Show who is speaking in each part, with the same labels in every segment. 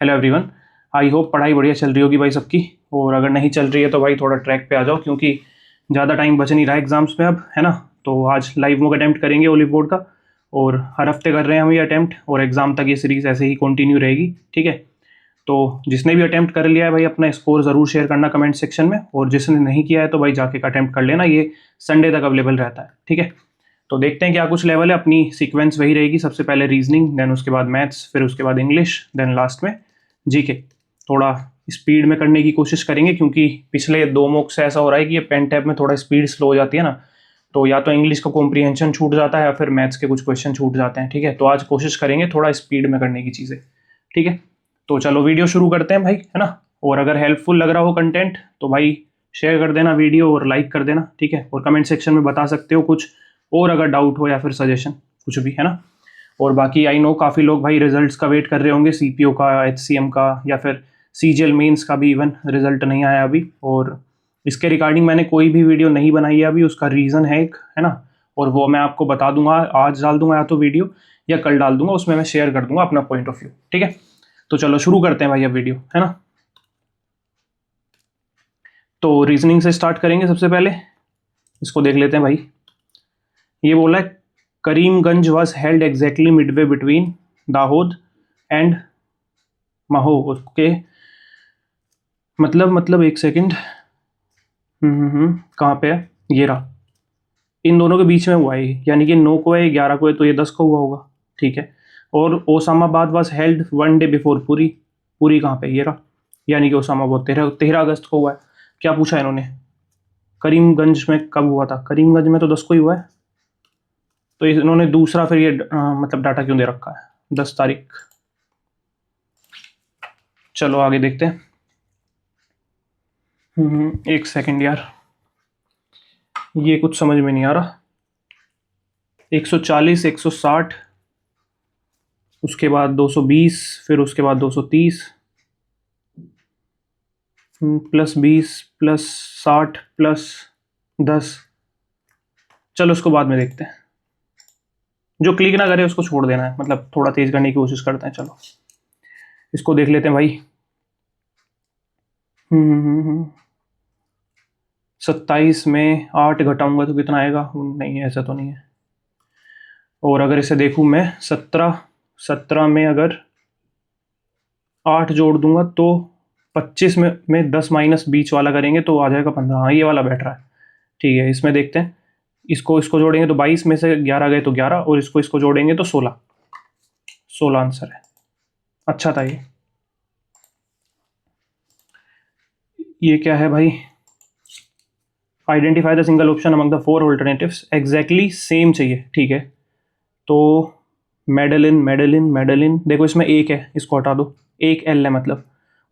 Speaker 1: Hello everyone, I hope पढ़ाई बढ़िया चल रही होगी भाई सबकी। और अगर नहीं चल रही है तो भाई थोड़ा ट्रैक पे आ जाओ, क्योंकि ज़्यादा टाइम बच नहीं रहा एग्जाम्स में अब, है ना। तो आज लाइव मॉक अटैम्प्ट करेंगे ओलिव बोर्ड का, और हर हफ्ते कर रहे हैं हम ये अटैम्प्ट, और एग्ज़ाम तक ये सीरीज़ ऐसे ही कंटिन्यू रहेगी, ठीक है। तो जिसने भी अटैम्प्ट कर लिया है भाई अपना स्कोर ज़रूर शेयर करना कमेंट सेक्शन में, और जिसने नहीं किया है तो भाई जाके अटैम्प्ट कर लेना, ये संडे तक अवेलेबल रहता है, ठीक है। तो देखते हैं क्या कुछ लेवल है। अपनी सीक्वेंस वही रहेगी, सबसे पहले रीजनिंग, देन उसके बाद मैथ्स, फिर उसके बाद इंग्लिश, देन लास्ट में जीके। थोड़ा स्पीड में करने की कोशिश करेंगे, क्योंकि पिछले 2 मॉक से ऐसा हो रहा है कि ये पेन टैब में थोड़ा स्पीड स्लो हो जाती है ना, तो या तो इंग्लिश का कॉम्प्रीहेंशन छूट जाता है या फिर मैथ्स के कुछ क्वेश्चन छूट जाते हैं, ठीक है। तो आज कोशिश करेंगे थोड़ा स्पीड में करने की चीज़ें, ठीक है। तो चलो वीडियो शुरू करते हैं भाई, है ना। और अगर हेल्पफुल लग रहा हो कंटेंट तो भाई शेयर कर देना वीडियो और लाइक कर देना, ठीक है। और कमेंट सेक्शन में बता सकते हो कुछ और अगर डाउट हो या फिर सजेशन कुछ भी, है ना। और बाकी आई नो काफ़ी लोग भाई रिजल्ट्स का वेट कर रहे होंगे, सीपीओ का, एचसीएम का, या फिर सीजीएल मेंस का भी इवन रिजल्ट नहीं आया अभी। और इसके रिगार्डिंग मैंने कोई भी वीडियो नहीं बनाई है अभी, उसका रीज़न है एक, है ना। और वो मैं आपको बता दूंगा, आज डाल दूंगा या तो वीडियो, या कल डाल दूंगा, उसमें मैं शेयर कर दूंगा अपना पॉइंट ऑफ व्यू, ठीक है। तो चलो शुरू करते हैं भाई अब वीडियो, है ना। तो रीजनिंग से स्टार्ट करेंगे सबसे पहले, इसको देख लेते हैं भाई। ये बोला है Karimganj was held exactly midway between Dahod and Mhow, okay. मतलब एक सेकंड, कहाँ पे है, ये रहा, इन दोनों के बीच में हुआ है, यानी कि 9 को है, 11 को है, तो ये 10 को हुआ होगा, ठीक है। और Osmanabad was held 1 day before Puri, Puri कहाँ पे, ये रहा, यानी कि ओसामाबाद 13 अगस्त को हुआ है। क्या पूछा है इन्होंने, करीमगंज में कब हुआ था, करीमगंज में तो 10 को ही हुआ है, तो इन्होंने दूसरा फिर ये मतलब डाटा क्यों दे रखा है, 10 तारीख। चलो आगे देखते हैं। एक सेकंड यार, ये कुछ समझ में नहीं आ रहा। 140, 160, उसके बाद 220, फिर उसके बाद 230, प्लस 20 प्लस 60 प्लस 10। चलो उसको बाद में देखते हैं, जो क्लिक ना करे उसको छोड़ देना है, मतलब थोड़ा तेज करने की कोशिश करते हैं। चलो इसको देख लेते हैं भाई। 27 में 8 घटाऊंगा तो कितना आएगा, नहीं है, ऐसा तो नहीं है। और अगर इसे देखूं मैं 17 में अगर 8 जोड़ दूंगा तो 25 में 10 माइनस बीच वाला करेंगे तो आ जाएगा 15। हाँ, ये वाला बैठ रहा है, ठीक है। इसमें देखते हैं, इसको जोड़ेंगे तो 22 में से 11 गए तो 11, और इसको जोड़ेंगे तो 16 आंसर है। अच्छा था ये क्या है भाई, identify the single option among the 4 alternatives, exactly same चाहिए, ठीक है। तो मेडलिन, देखो इसमें एक है, इसको हटा दो, एक एल है मतलब।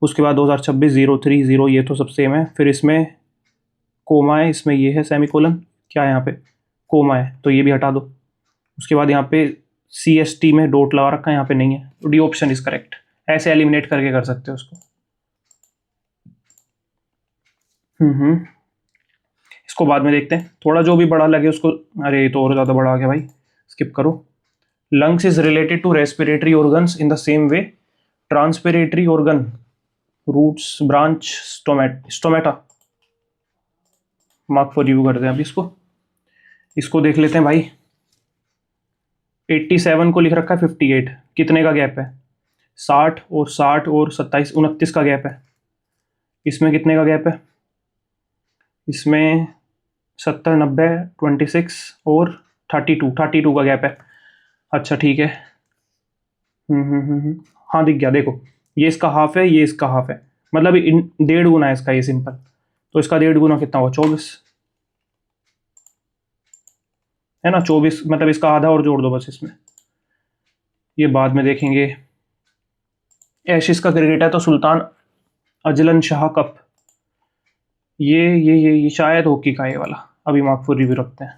Speaker 1: उसके बाद 2026 030, ये तो सब सेम है। फिर इसमें कोमा है, इसमें ये है सेमीकोलन, क्या है यहाँ पे, कोमा है, तो ये भी हटा दो। उसके बाद यहाँ पे CST में डॉट लगा रखा है, यहाँ पे नहीं है, तो डी ऑप्शन इज करेक्ट। ऐसे एलिमिनेट करके कर सकते हो उसको। इसको बाद में देखते हैं, थोड़ा जो भी बड़ा लगे उसको। अरे ये तो और ज़्यादा बड़ा आ गया भाई, स्किप करो। Lungs is related to respiratory organs in the same way transpiratory organ, roots, branch, stomata. Mark for review करते हैं अभी इसको देख लेते हैं भाई। 87 को लिख रखा है 58, कितने का गैप है, 60 और 27, 29 का गैप है। इसमें कितने का गैप है, इसमें 70, 90, 26 और 32 का गैप है। अच्छा ठीक है, हाँ दिख गया, देखो ये इसका हाफ है, ये इसका हाफ है, मतलब 1.5 गुना है इसका, ये सिंपल। तो इसका 1.5 गुना कितना हुआ, 24 है ना, 24, मतलब इसका आधा और जोड़ दो बस इसमें, ये बाद में देखेंगे। एशिस का क्रिकेट है तो सुल्तान अजलन शाह कप, ये शायद हॉकी का ये वाला, अभी मार्क फॉर रिव्यू रखते हैं,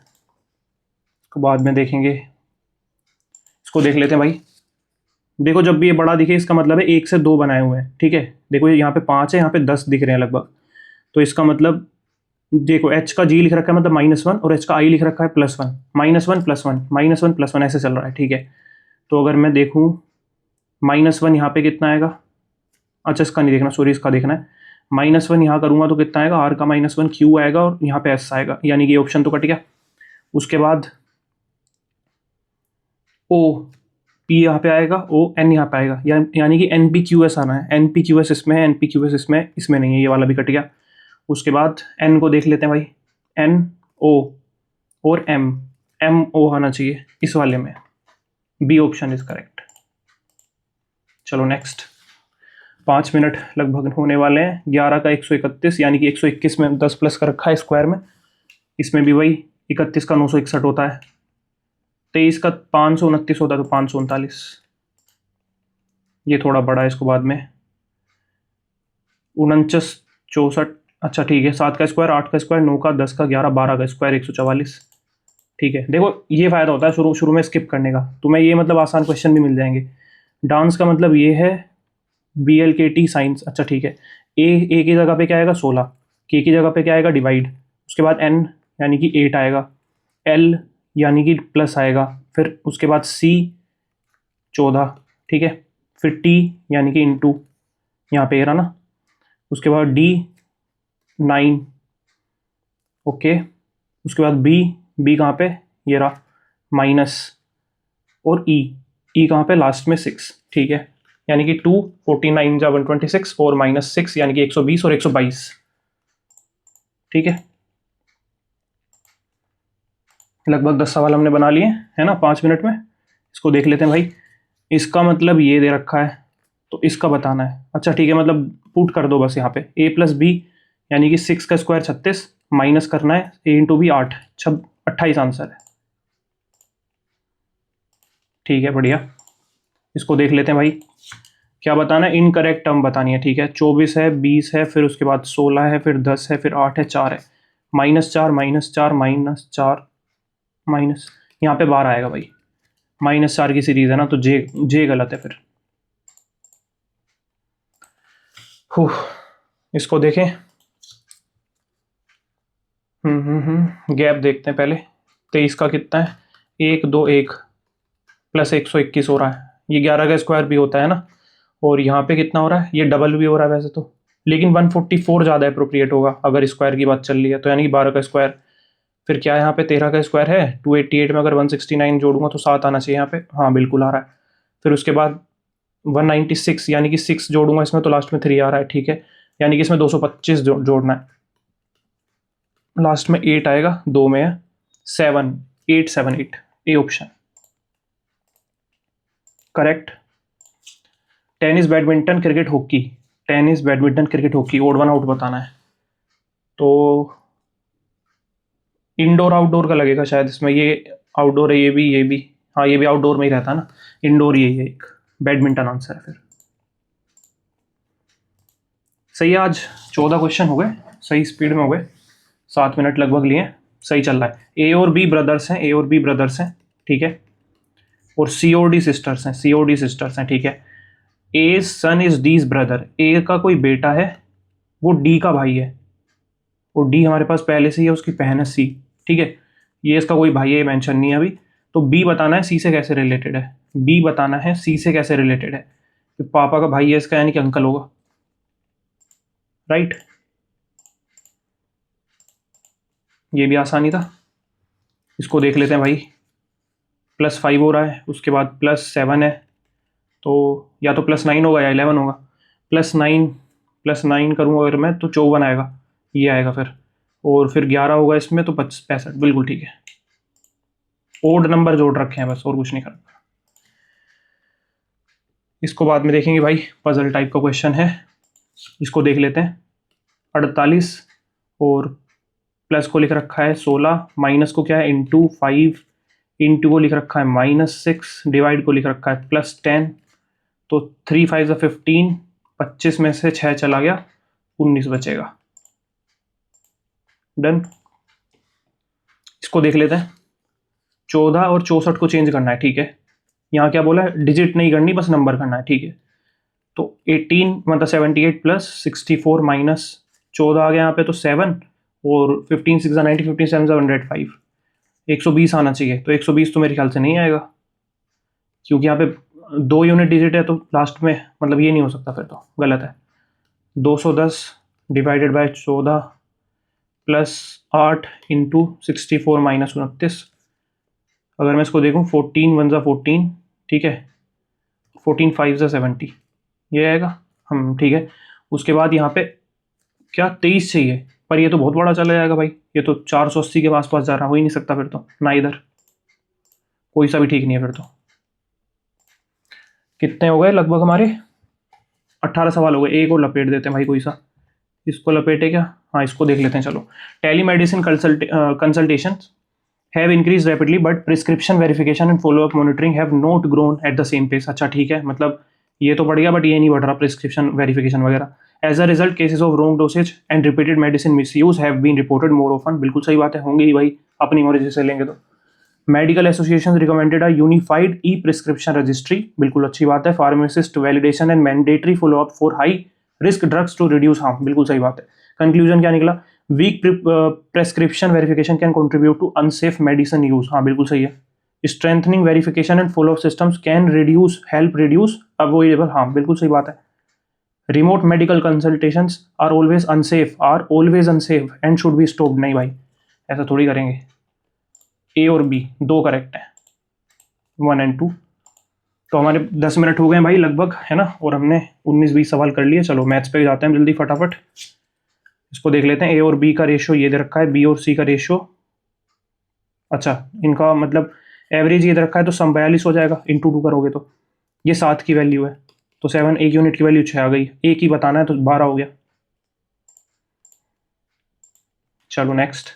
Speaker 1: इसको बाद में देखेंगे। इसको देख लेते हैं भाई। देखो जब भी ये बड़ा दिखे इसका मतलब है 1 से 2 बनाए हुए हैं, ठीक है। देखो यहाँ पे 5 है, यहाँ पे 10 दिख रहे हैं लगभग, तो इसका मतलब देखो H का G लिख रखा है मतलब -1, और H का I लिख रखा है +1, -1 +1 -1 +1 ऐसे चल रहा है, ठीक है। तो अगर मैं देखूँ -1 यहाँ पे कितना आएगा, अच्छा इसका नहीं देखना, सॉरी इसका देखना है। -1 यहाँ करूँगा तो कितना आएगा, r का -1 q आएगा और यहाँ पे s आएगा, यानी कि ये ऑप्शन तो कट गया। उसके बाद o p यहाँ पे आएगा, o n यहाँ पे आएगा, यानी कि npqs आना है। npqs इसमें है, npqs इसमें नहीं है, ये वाला भी कट गया। उसके बाद n को देख लेते हैं भाई, n o और m o आना चाहिए इस वाले में, बी ऑप्शन इज करेक्ट। चलो नेक्स्ट। 5 मिनट लगभग होने वाले हैं। 11 का 131 यानी कि 121 में 10 प्लस का रखा है स्क्वायर में, इसमें भी वही 31 का 961 होता है, 23 का 529 होता है तो 539। ये थोड़ा बड़ा है, इसको बाद में 49 64, अच्छा ठीक है। 7 का स्क्वायर, 8 का स्क्वायर, 9 का, 10 का, 11, 12 का स्क्वायर 144। ठीक है, देखो ये फ़ायदा होता है शुरू में स्किप करने का, तुम्हें ये मतलब आसान क्वेश्चन भी मिल जाएंगे। डांस का मतलब ये है BLKT साइंस, अच्छा ठीक है। ए की जगह पे क्या आएगा 16, के की जगह पे क्या आएगा डिवाइड, उसके बाद n यानी कि 8 आएगा, l यानी कि प्लस आएगा, फिर उसके बाद c 14, ठीक है, फिर t यानी कि इंटू यहाँ पे रहा ना, उसके बाद d 9, ओके, उसके बाद b कहाँ पे, ये रहा माइनस, और e कहाँ पे लास्ट में 6, ठीक है, यानी कि 2 49 जा 126 और -6 यानी कि 120 और 122, ठीक है। लगभग 10 सवाल हमने बना लिए है ना 5 मिनट में। इसको देख लेते हैं भाई। इसका मतलब ये दे रखा है तो इसका बताना है, अच्छा ठीक है, मतलब पुट कर दो बस यहाँ पे a + b यानी कि 6 का स्क्वायर 36, माइनस करना है a × b 8, 28 आंसर है, ठीक है बढ़िया। इसको देख लेते हैं भाई, क्या बताना है, इनकरेक्ट टर्म बतानी है, ठीक है। 24 है, 20 है, फिर उसके बाद 16 है, फिर 10 है, फिर 8 है, 4 है, -4 -4 -4 माइनस, यहाँ पे 12 आएगा भाई, -4 की सीरीज है ना तो जे गलत है फिर। इसको देखें, गैप देखते हैं पहले। 23 का कितना है, 1 2 1 प्लस 121 हो रहा है, ये 11 का स्क्वायर भी होता है ना, और यहाँ पे कितना हो रहा है, ये डबल भी हो रहा है वैसे तो, लेकिन 144 ज़्यादा अप्रोप्रिएट होगा अगर स्क्वायर की बात चल रही है तो, यानी कि 12 का स्क्वायर, फिर क्या यहाँ पे 13 का स्क्वायर है, 288 में अगर 169 जोड़ूंगा तो 7 आना चाहिए यहाँ पे, हाँ बिल्कुल आ रहा है। फिर उसके बाद 196 यानी कि 6 जोड़ूंगा इसमें तो लास्ट में 3 आ रहा है, ठीक है, यानी कि इसमें 225 जोड़ना है, लास्ट में 8 आएगा, 2 में है 7, 878 A option correct. Tennis badminton cricket hockey, tennis badminton cricket hockey odd one out बताना है, तो इंडोर आउटडोर का लगेगा शायद इसमें, ये आउटडोर है, ये भी हाँ ये भी आउटडोर में ही रहता है ना, इंडोर यही है, एक बैडमिंटन आंसर है फिर। सही है, आज 14 क्वेश्चन हो गए, सही स्पीड में हो गए, 7 मिनट लगभग लिए, सही चल रहा है। ए और बी ब्रदर्स हैं, ठीक है, और COD सिस्टर्स हैं, ठीक है। ए सन इज डीज ब्रदर, ए का कोई बेटा है वो डी का भाई है, और डी हमारे पास पहले से ही है, उसकी बहन है सी, ठीक है, ये इसका कोई भाई है, ये मेंशन नहीं है अभी, तो बी बताना है सी से कैसे रिलेटेड है, बी बताना है सी से कैसे रिलेटेड है, तो पापा का भाई है इसका, यानी कि अंकल होगा, राइट। ये भी आसानी था। इसको देख लेते हैं भाई, +5 हो रहा है, उसके बाद +7 है, तो या तो +9 होगा या 11 होगा, +9 करूँगा अगर मैं तो 54 आएगा, ये आएगा फिर, और फिर 11 होगा इसमें तो 65, बिल्कुल ठीक है। ओड नंबर जोड़ रखे हैं बस, और कुछ नहीं करना। इसको बाद में देखेंगे भाई, पजल टाइप का क्वेश्चन है, इसको देख लेते हैं। 48 और प्लस को लिख रखा है 16, माइनस को क्या है इंटू 5, इंटू को लिख रखा है -6, डिवाइड को लिख रखा है +10, तो 3 5 15, 25 में से 6 चला गया, 19 बचेगा, डन। इसको देख लेते हैं। 14 और 64 को चेंज करना है, ठीक है, यहाँ क्या बोला है, डिजिट नहीं करनी, बस नंबर करना है, ठीक है। तो 18 मतलब 78 + 64 - 14 आ गया यहाँ पे, तो 7, और 15 6 90, 15 7 105, 120 आना चाहिए, तो 120 तो मेरे ख्याल से नहीं आएगा, क्योंकि यहाँ पे 2 यूनिट डिजिट है तो लास्ट में मतलब ये नहीं हो सकता, फिर तो गलत है। 210 divided by 14 plus 8 into 64 minus 29। अगर मैं इसको देखूँ 14 वन ज़ा 14, ठीक है, 14 5 ज़ा 70, ये आएगा हम, ठीक है। उसके बाद यहाँ पे क्या 23 चाहिए, पर ये तो बहुत बड़ा चला जाएगा भाई, ये तो 480 के आसपास जा रहा, हो ही नहीं सकता फिर तो, ना इधर कोई सा भी ठीक नहीं है फिर तो। कितने हो गए लगभग हमारे? 18 सवाल हो गए। एक और लपेट देते हैं भाई, कोई सा इसको लपेटे क्या? हाँ, इसको देख लेते हैं चलो। Telemedicine consultation have increase rapidly but prescription verification and follow up monitoring have not grown at the same pace. अच्छा ठीक है, मतलब ये तो बढ़ गया बट ये नहीं बढ़ रहा प्रिस्क्रिप्शन वेरिफिकेशन वगैरह। As a result cases of wrong dosage and repeated medicine misuse have been reported more often. बिल्कुल सही बात है, होंगे ही भाई, अपनी मर्जी से लेंगे तो। Medical association recommended a unified e prescription registry. बिल्कुल अच्छी बात है। Pharmacist validation and mandatory follow up for high risk drugs to reduce harm. बिल्कुल सही बात है। कंक्लूजन क्या निकला? Weak prescription verification can contribute to unsafe medicine use. हाँ बिल्कुल सही है। Strengthening verification and follow up systems can help reduce avoidable harm. बिल्कुल सही बात है। Remote medical consultations are always unsafe and should be stopped. नहीं भाई, ऐसा थोड़ी करेंगे। ए और बी दो करेक्ट है, 1 एंड 2। तो हमारे 10 मिनट हो गए भाई लगभग, है ना, और हमने 19-20 सवाल कर लिए। चलो मैथ्स पे जाते हैं जल्दी फटाफट। इसको देख लेते हैं। ए और बी का रेशियो ये दे रखा है, बी और सी का रेशियो, अच्छा इनका मतलब एवरेज ये दे रखा है, तो सम 42 हो जाएगा। इंटू 2 करोगे तो ये 7 की वैल्यू है, तो 7 एक यूनिट की वैल्यू 6 आ गई। एक ही बताना है तो 12 हो गया। चलो next,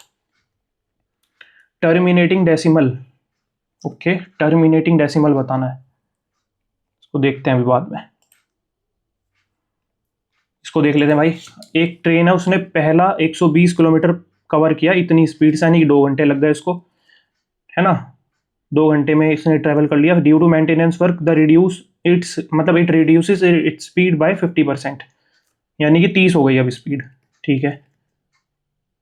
Speaker 1: terminating decimal. Okay, terminating decimal बताना है, इसको देखते हैं अभी बाद में। इसको देख लेते हैं भाई। एक ट्रेन है, उसने पहला 120 किलोमीटर कवर किया इतनी स्पीड से, यानी कि 2 घंटे लग गए इसको, है ना। 2 घंटे में इसने ट्रेवल कर लिया। Due to maintenance work the reduce its मतलब it reduces its speed by 50%, यानी कि 30 हो गई अब स्पीड, ठीक है।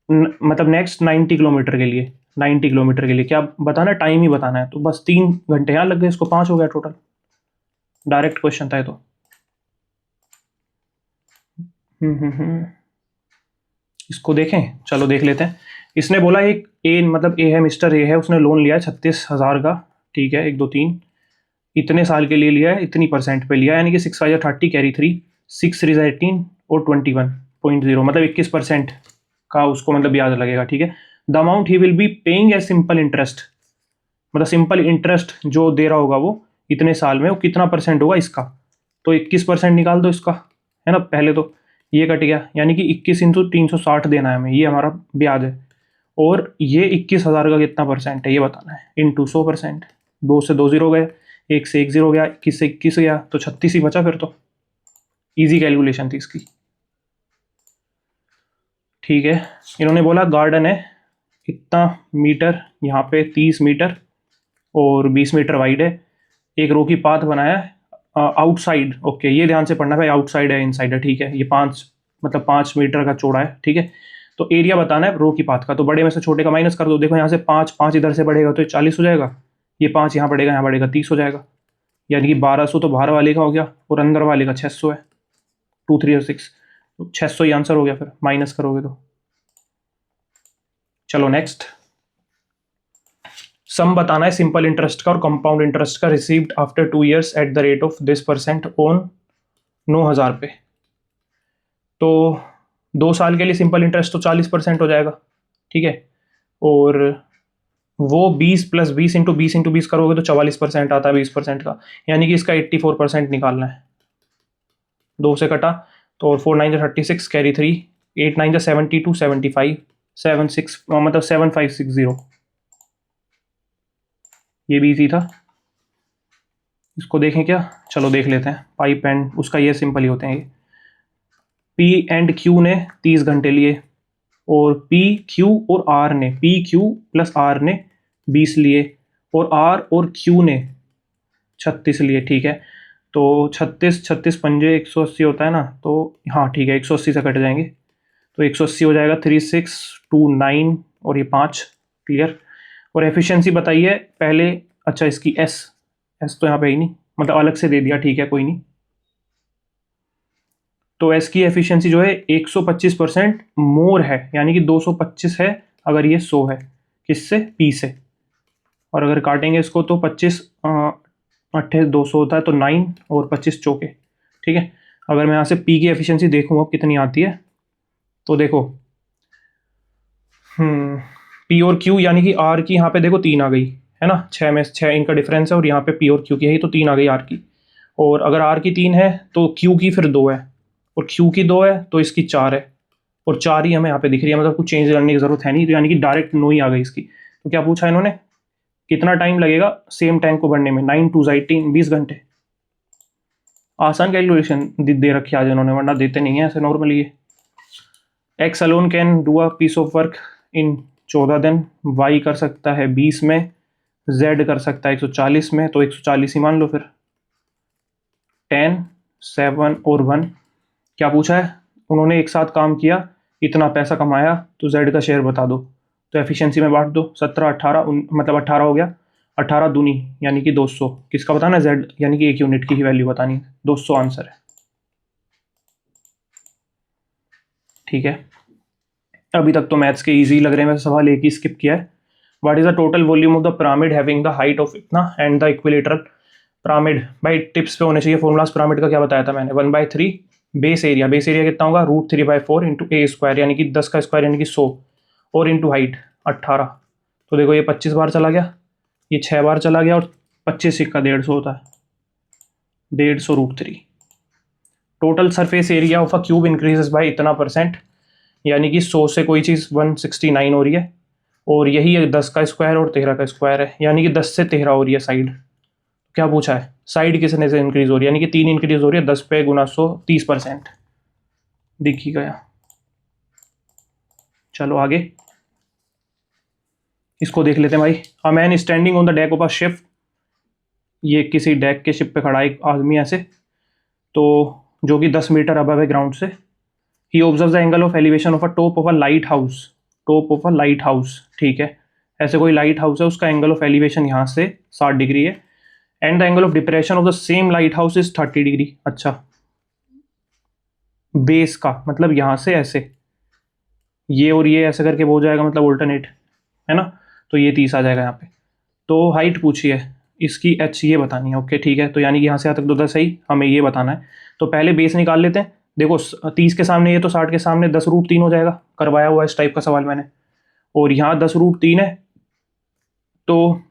Speaker 1: मतलब नेक्स्ट 90 किलोमीटर के लिए, 90 किलोमीटर के लिए क्या बताना है? टाइम ही बताना है। तो बस 3 घंटे यहाँ लग गए, इसको 5 हो गया टोटल। डायरेक्ट क्वेश्चन था ये तो। इसको देखें, चलो देख लेते हैं। इसने बोला एक ए, मतलब ए है, मिस्टर ए है, उसने लोन लिया है 36,000 का, ठीक है, 1 2 3 इतने साल के लिए लिया है, इतनी परसेंट पे लिया है, यानी कि 6 5 30 कैरी 3 6 3 18 और 21.0, मतलब 21% का उसको मतलब ब्याज लगेगा, ठीक है। द अमाउंट ही will be paying as simple interest, मतलब सिंपल इंटरेस्ट जो दे रहा होगा वो इतने साल में, वो कितना परसेंट होगा इसका, तो 21% निकाल दो इसका, है ना। पहले तो ये कट गया, यानी कि 21 इंटू 360 देना है हमें, ये हमारा ब्याज है। और ये 21,000 का कितना परसेंट है ये बताना है, इंटू 100%। 2 से 2 जीरो गए, 1 से 1 जीरो गया, 21 से 21 गया, तो 36 ही बचा फिर तो। ईजी कैलकुलेशन थी इसकी, ठीक है। इन्होंने बोला गार्डन है इतना मीटर, यहाँ पे 30 मीटर और 20 मीटर वाइड है, एक रो की पाथ बनाया है आउटसाइड। ओके, ये ध्यान से पढ़ना भाई, आउटसाइड है इनसाइड है, ठीक है। ये 5 मतलब 5 मीटर का चौड़ा है, ठीक है। तो एरिया बताना है रो की पाथ का, तो बड़े में से छोटे का माइनस कर दो। देखो यहाँ से 5 इधर से बढ़ेगा तो 40 हो जाएगा, ये 5 यहाँ बढ़ेगा, यहाँ बढ़ेगा 30 हो जाएगा, यानी कि 1200 तो बाहर वाले का हो गया और अंदर वाले का 600 है, 2 3 और 6, तो 600 ही आंसर हो गया फिर, माइनस करोगे तो। चलो नेक्स्ट, सम बताना है सिंपल इंटरेस्ट का और कंपाउंड इंटरेस्ट का, received after 2 years at the rate of this percent on 9,000 पे। तो 2 साल के लिए सिंपल इंटरेस्ट तो 40% हो जाएगा, ठीक है। और वो 20 प्लस 20 इंटू 20 करोगे तो 44% आता है 20% का, यानी कि इसका 84% निकालना है। 2 से कटा तो, और 4 9 36 कैरी 3 8 9 72 75 7 6 मतलब 7560, ये भी इजी था। इसको देखें क्या, चलो देख लेते हैं। पाइप एंड उसका ये सिंपल ही होते हैं। ये पी एंड क्यू ने 30 घंटे लिए, और पी क्यू और आर ने, पी क्यू प्लस आर ने 20 लिए, और आर और क्यू ने 36 लिए, ठीक है। तो 36 पंजे 180 होता है ना, तो हाँ ठीक है, 180 से कट जाएंगे, तो 180 हो जाएगा। 3 6 2 9 और ये 5, क्लियर। और एफिशिएंसी बताइए पहले, अच्छा इसकी एस तो यहाँ पे ही नहीं, मतलब अलग से दे दिया, ठीक है कोई नहीं। तो एस की एफिशिएंसी जो है 125% मोर है, यानी कि 225 है अगर ये 100 है, किससे, पी से। और अगर काटेंगे इसको तो 25 अट्ठे 200 होता है, तो 9 और 25 चौके, ठीक है। अगर मैं यहाँ से पी की एफिशिएंसी देखूँ अब कितनी आती है, तो देखो पी और क्यू, यानी कि आर की यहाँ पे देखो 3 आ गई है ना, 6 में 6 इनका डिफरेंस है, और यहाँ पे पी और क्यू की है तो 3 आ गई आर की। और अगर आर की 3 है तो क्यू की फिर 2 है, और क्यू की 2 है तो इसकी 4 है, और 4 ही हमें यहाँ पे दिख रही है, मतलब कुछ चेंज करने की जरूरत है नहीं, तो यानी कि डायरेक्ट नो ही आ गई इसकी। तो क्या पूछा इन्होंने, कितना टाइम लगेगा सेम टैंक को भरने में, 9 2 18 20 घंटे। आसान कैलकुलेशन दे रखी आज इन्होंने, वरना देते नहीं है ऐसे नॉर्मली। ये X alone can do a piece of work in 14 दिन, वाई कर सकता है 20 में, जेड कर सकता है 140 में, तो 140 ही मान लो फिर। 10 7 और 1, क्या पूछा है, उन्होंने एक साथ काम किया, इतना पैसा कमाया, तो जेड का शेयर बता दो। तो एफिशिएंसी में बांट दो, 17 18 मतलब 18 हो गया, 18 दूनी यानी कि 200, किसका बताना है, जेड यानी कि एक यूनिट की ही वैल्यू बतानी है, 200 आंसर है, ठीक है। अभी तक तो मैथ्स के इजी लग रहे हैं, वैसे सवाल एक ही स्किप किया है। What is the total volume of the pyramid having the height of इतना एंड द इक्विलेटरल पिरामिड, भाई टिप्स पे होने चाहिए फॉर्मूलाज। पिरामिड का क्या बताया था मैंने, 1/3 बेस एरिया, बेस एरिया कितना होगा, √3/4 इंटू ए स्क्वायर, यानी कि 10 का स्क्वायर यानी कि 100, और इंटू हाइट 18। तो देखो ये 25 बार चला गया, ये 6 बार चला गया, और 25 का 150 होता है, 150 √3। Total surface area of a cube increases by इतना %, यानी कि 100 से कोई चीज़ 169 हो रही है, और यही है 10 का स्क्वायर और 13 का स्क्वायर है, यानी कि 10 से 13 हो रही है साइड। क्या पूछा है, साइड किसने से इंक्रीज हो रही है, यानी कि 3 इंक्रीज हो रही है, 10 पे गुना 100 30%, दिख ही गया। चलो आगे इसको देख लेते हैं भाई। A man standing on the deck of a ship, ये किसी डेक के शिप पे खड़ा है एक आदमी ऐसे, तो जो कि 10 मीटर अबव है ग्राउंड से। He observe the angle of elevation of a top of a lighthouse, top of a lighthouse, ठीक है। ऐसे कोई लाइट हाउस है, उसका एंगल ऑफ एलिवेशन यहाँ से 60 डिग्री है, and the angle of depression of the same light house is 30 degree. अच्छा, बेस का मतलब यहाँ से ऐसे, ये और ये ऐसे करके वो हो जाएगा, मतलब ऑल्टरनेट है ना, तो ये 30 आ जाएगा यहाँ पे। तो हाइट पूछी है इसकी, एच ये बतानी है, ओके ठीक है। तो यानी कि यहाँ से यहाँ तक तो 10 ही हमें ये बताना है। तो पहले बेस निकाल लेते हैं। देखो 30 के सामने ये, तो 60 के सामने 10√3 हो जाएगा, करवाया हुआ इस टाइप का सवाल मैंने। और यहाँ 10√3 है, तो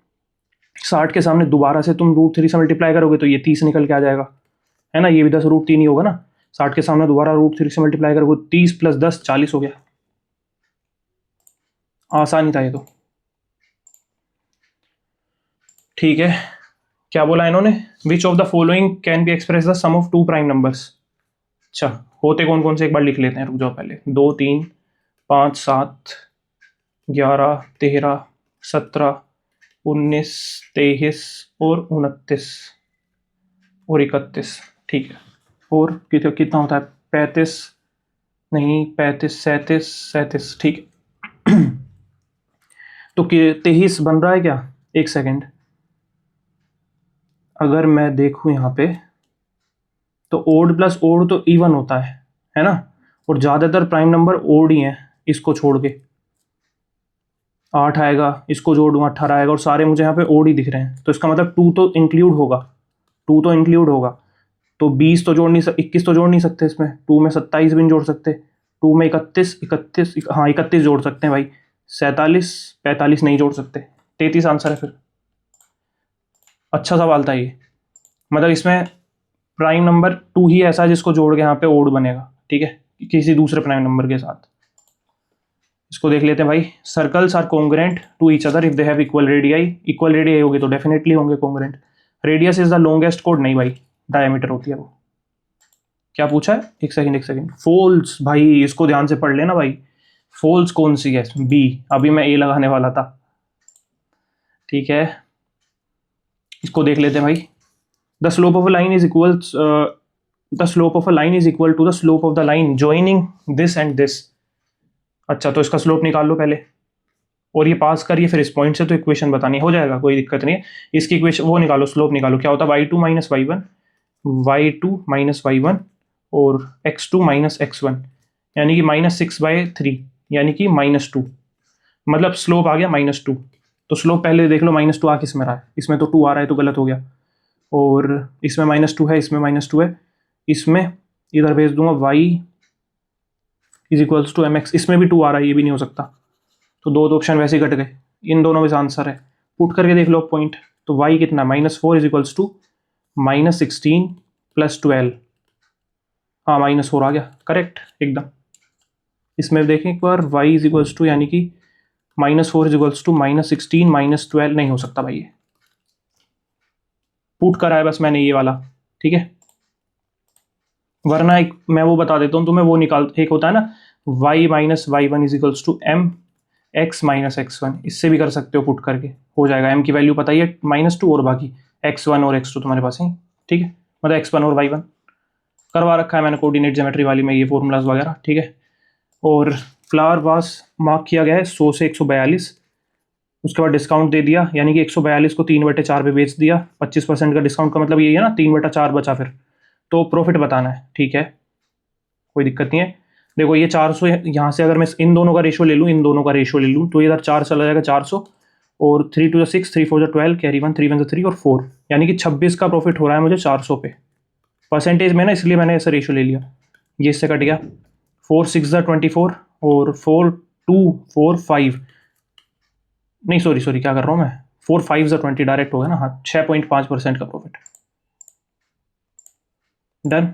Speaker 1: 60 के सामने दोबारा से तुम √3 से मल्टीप्लाई करोगे तो ये 30 निकल के आ जाएगा, है ना, ये भी 10√3 ही होगा ना। 60 के सामने दोबारा √3 से मल्टीप्लाई करोगे, 30 + 10 40 हो गया। आसान ही था ये तो, ठीक है। क्या बोला इन्होंने, which of the following can be express the sum of 2 prime numbers. अच्छा, होते कौन कौन से एक बार लिख लेते हैं, रुक जाओ पहले। 2 3 5 7 11 13 17 19 23 और 29 और 31, ठीक है। और कितना होता है, 35 नहीं 35 37 37, ठीक है। तो 23 बन रहा है क्या, एक सेकेंड, अगर मैं देखूं यहाँ पे तो ओड प्लस ओड तो इवन होता है ना, और ज़्यादातर प्राइम नंबर ओड ही हैं, इसको छोड़ के 8 आएगा, इसको जोड़ दूंगा 18 आएगा, और सारे मुझे यहाँ पे ओड ही दिख रहे हैं, तो इसका मतलब 2 तो इंक्लूड होगा, 2 तो इंक्लूड होगा। तो 20 तो जोड़ नहीं 21 तो जोड़ नहीं सकते इसमें, 2 में 27 भी नहीं जोड़ सकते, 2 में 31 31 हाँ 31 जोड़ सकते हैं भाई, 47 45 नहीं जोड़ सकते, 33 आंसर है फिर। अच्छा सवाल था ये, मतलब इसमें प्राइम नंबर 2 ही ऐसा है जिसको जोड़ के यहाँ पे ओड बनेगा, ठीक है, किसी दूसरे प्राइम नंबर के साथ। इसको देख लेते हैं भाई। Circles are congruent to each other if they have equal radii, equal radii होगी तो डेफिनेटली होंगे congruent. Radius is the longest कोड, नहीं भाई, डायमीटर होती है वो। क्या पूछा है, एक सेकंड, फोल्स, भाई इसको ध्यान से पढ़ लेना भाई, फोल्स कौन सी है, बी, अभी मैं ए लगाने वाला था, ठीक है। इसको देख लेते हैं भाई। The slope of a line is equal, the slope of a line is equal to the slope of the line joining this and this. अच्छा, तो इसका स्लोप निकाल लो पहले, और ये पास करिए फिर इस पॉइंट से, तो इक्वेशन बतानी हो जाएगा, कोई दिक्कत नहीं है। इसकी इक्वेशन वो निकालो, स्लोप निकालो, क्या होता है y2 minus y1, y2 minus y1 और x2 माइनस x1, यानी कि -6/3 यानी कि -2, मतलब स्लोप आ गया -2। तो स्लोप पहले देख लो -2 आ किस में रहा है, इसमें तो 2 आ रहा है तो गलत हो गया, और इसमें -2 है, इसमें -2 है, इसमें इधर भेज दूंगा y is equals to mx, इसमें भी 2 आ रहा है, ये भी नहीं हो सकता, तो दो ऑप्शन वैसे ही कट गए। इन दोनों में से आंसर है, पुट करके देख लो पॉइंट, तो y कितना -4 इज इक्वल्स टू -16 + 12, हाँ -4 आ गया, करेक्ट एकदम। इसमें देखें एक बार, y इज इक्वल्स टू यानी कि -4 इज इक्वल्स टू -16 - 12 नहीं हो सकता भाई, ये पुट करा है बस मैंने ये वाला, ठीक है। वरना एक मैं वो बता देता हूँ तुम्हें, वो निकाल, एक होता है ना y minus y1 is equals to m x minus x1, इससे भी कर सकते हो, पुट करके हो जाएगा। m की वैल्यू पता ही है -2 और बाकी x1 और x2 तुम्हारे पास है, ठीक है, मतलब x1 और y1 करवा रखा है मैंने कोऑर्डिनेट ज्योमेट्री वाली में, ये फॉर्मूलाज वगैरह, ठीक है। और फ्लावर वास मार्क किया गया है 100 से 142, उसके बाद डिस्काउंट दे दिया, यानी कि 142 को 3/4 पे बेच दिया, 25% का डिस्काउंट का मतलब यही है ना, 3/4 बचा फिर, तो प्रॉफिट बताना है, ठीक है, कोई दिक्कत नहीं है। देखो ये 400, यहाँ से अगर मैं इन दोनों का रेशियो ले लूँ, इन दोनों का रेशियो ले लूँ, तो इधर 4 चला जाएगा 400, और 3 2 6, 3 4 12, कैरी 1, 3 1 3 और 4, यानी कि 26 का प्रॉफिट हो रहा है मुझे 400 पे, परसेंटेज में ना, इसलिए मैंने ऐसा रेशियो ले लिया। ये इससे कट गया, 4 6 24 और 4 2 4 5, नहीं सॉरी क्या कर रहा हूँ मैं, 4 5 20 डायरेक्ट हो गया ना, हाँ 6.5% का प्रॉफिट, डन।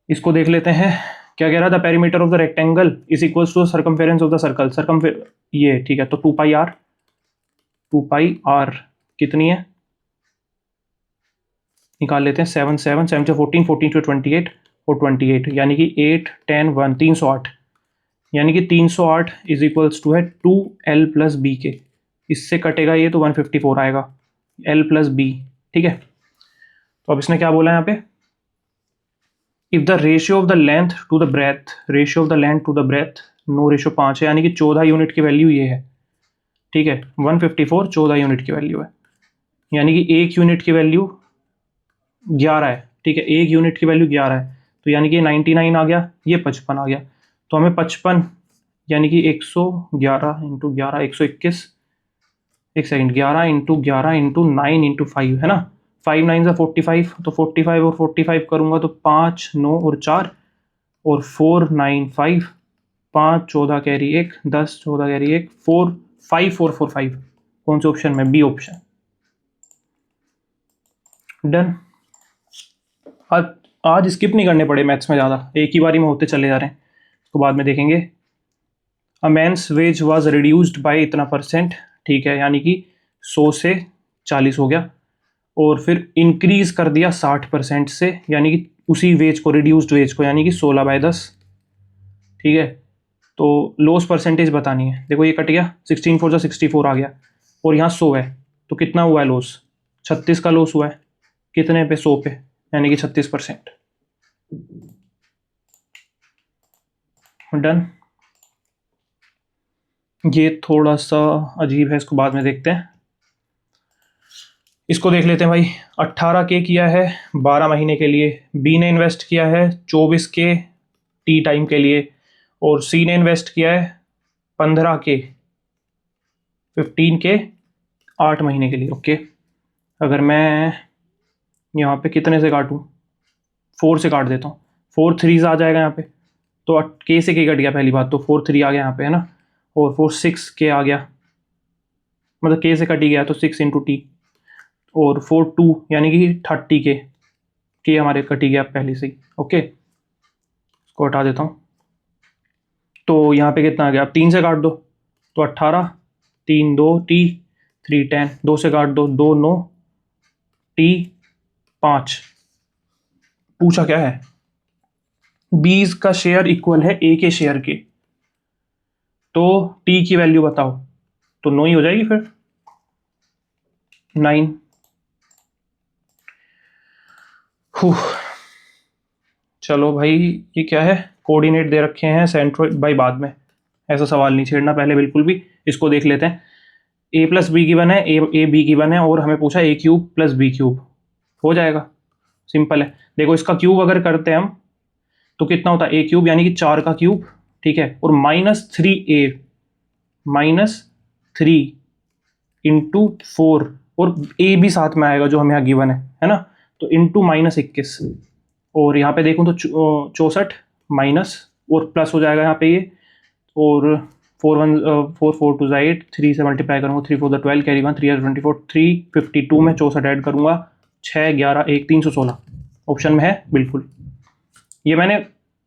Speaker 1: इसको देख लेते हैं, क्या कह रहा था, perimeter of the rectangle is equals to circumference of the circle, ये ठीक है, तो 2πr कितनी है, निकाल लेते हैं, 7 7 7 14 14 से 28 और 28, यानी कि 8 10 1 308, यानी कि 308 इज इक्वल्स टू है 2l + b के, इससे कटेगा ये तो 154 आएगा, l + b, ठीक है। तो अब इसने क्या बोला यहाँ पे, if the ratio of the length to the breadth, ratio of the length to the breadth no ratio 5 है, यानी कि 14 यूनिट की वैल्यू ये है, ठीक है, 154 14 यूनिट की वैल्यू है, यानी कि 1 यूनिट की वैल्यू 11 है, ठीक है, 1 यूनिट की वैल्यू 11 है, तो यानी कि 99 आ गया, ये 55 आ गया, तो हमें 55 यानी कि 111 × 11 121, एक सेकंड, 11 × 11 × 9 × 5 है ना, 5 9 45, तो 45 और 45 करूँगा तो 5 9 और 4 और 4 9 5, 5 14 कैरी 1, 10 14 कैरी 1, 4 5 4 4 5, कौन से ऑप्शन में, बी ऑप्शन, डन। आज स्किप नहीं करने पड़े मैथ्स में ज़्यादा, एक ही बारी में होते चले जा रहे हैं, तो बाद में देखेंगे। A man's wage was reduced by इतना %, ठीक है, यानी कि 100 से 40 हो गया, और फिर इंक्रीज कर दिया 60% से, यानी कि उसी वेज को, रिड्यूस्ड वेज को, यानी कि 16/10, ठीक है। तो लॉस परसेंटेज बतानी है, देखो ये कट गया, 16 4 64 आ गया, और यहाँ 100 है, तो कितना हुआ है लॉस, 36 का लॉस हुआ है, कितने पे, 100 पे, यानी कि 36%, डन। ये थोड़ा सा अजीब है, इसको बाद में देखते हैं। इसको देख लेते हैं भाई, 18K किया है 12 महीने के लिए, बी ने इन्वेस्ट किया है 24K टी टाइम के लिए, और सी ने इन्वेस्ट किया है 15K 15K 8 महीने के लिए, ओके। अगर मैं यहाँ पे कितने से काटूँ, 4 से काट देता हूँ, 4 3 आ जाएगा यहाँ पे, तो K से K कट गया पहली बात, तो 4 3 आ गया यहाँ पे, है ना, और 4 6K आ गया, मतलब K से कट ही गया, तो 6 × T, और 4 2 यानी कि 30K, K हमारे कट ही गया पहले से ही, ओके, इसको हटा देता हूँ, तो यहाँ पे कितना आ गया, अब 3 से काट दो, तो 18, 3 2 T 3 10, 2 से काट दो, 2 9 T 5, पूछा क्या है, बीस का शेयर इक्वल है ए के शेयर के, तो टी की वैल्यू बताओ, तो 9 ही हो जाएगी फिर, 9, चलो भाई, ये क्या है, कोऑर्डिनेट दे रखे हैं सेंट्रोइड, भाई बाद में ऐसा सवाल नहीं छेड़ना पहले बिल्कुल भी। इसको देख लेते हैं। ए प्लस बी गिवन है, ए बी गिवन है, और हमें पूछा ए क्यूब प्लस बी क्यूब। हो जाएगा, सिंपल है। देखो इसका क्यूब अगर करते हैं हम तो कितना होता है, ए क्यूब यानी कि 4 का क्यूब, ठीक है, और -3 इंटू 4, और ए भी साथ में आएगा जो हमें यहाँ गिवन है ना, तो इंटू -21, और यहाँ पे देखूँ तो 64 माइनस और प्लस हो जाएगा यहाँ पे ये, और 4 2 8, 3 से मल्टीप्लाई करूँगा, 3 4 12, कैरी 1, 3 24, 352 में 64 ऐड करूँगा, 6 11 1 316 ऑप्शन में है बिल्कुल। ये मैंने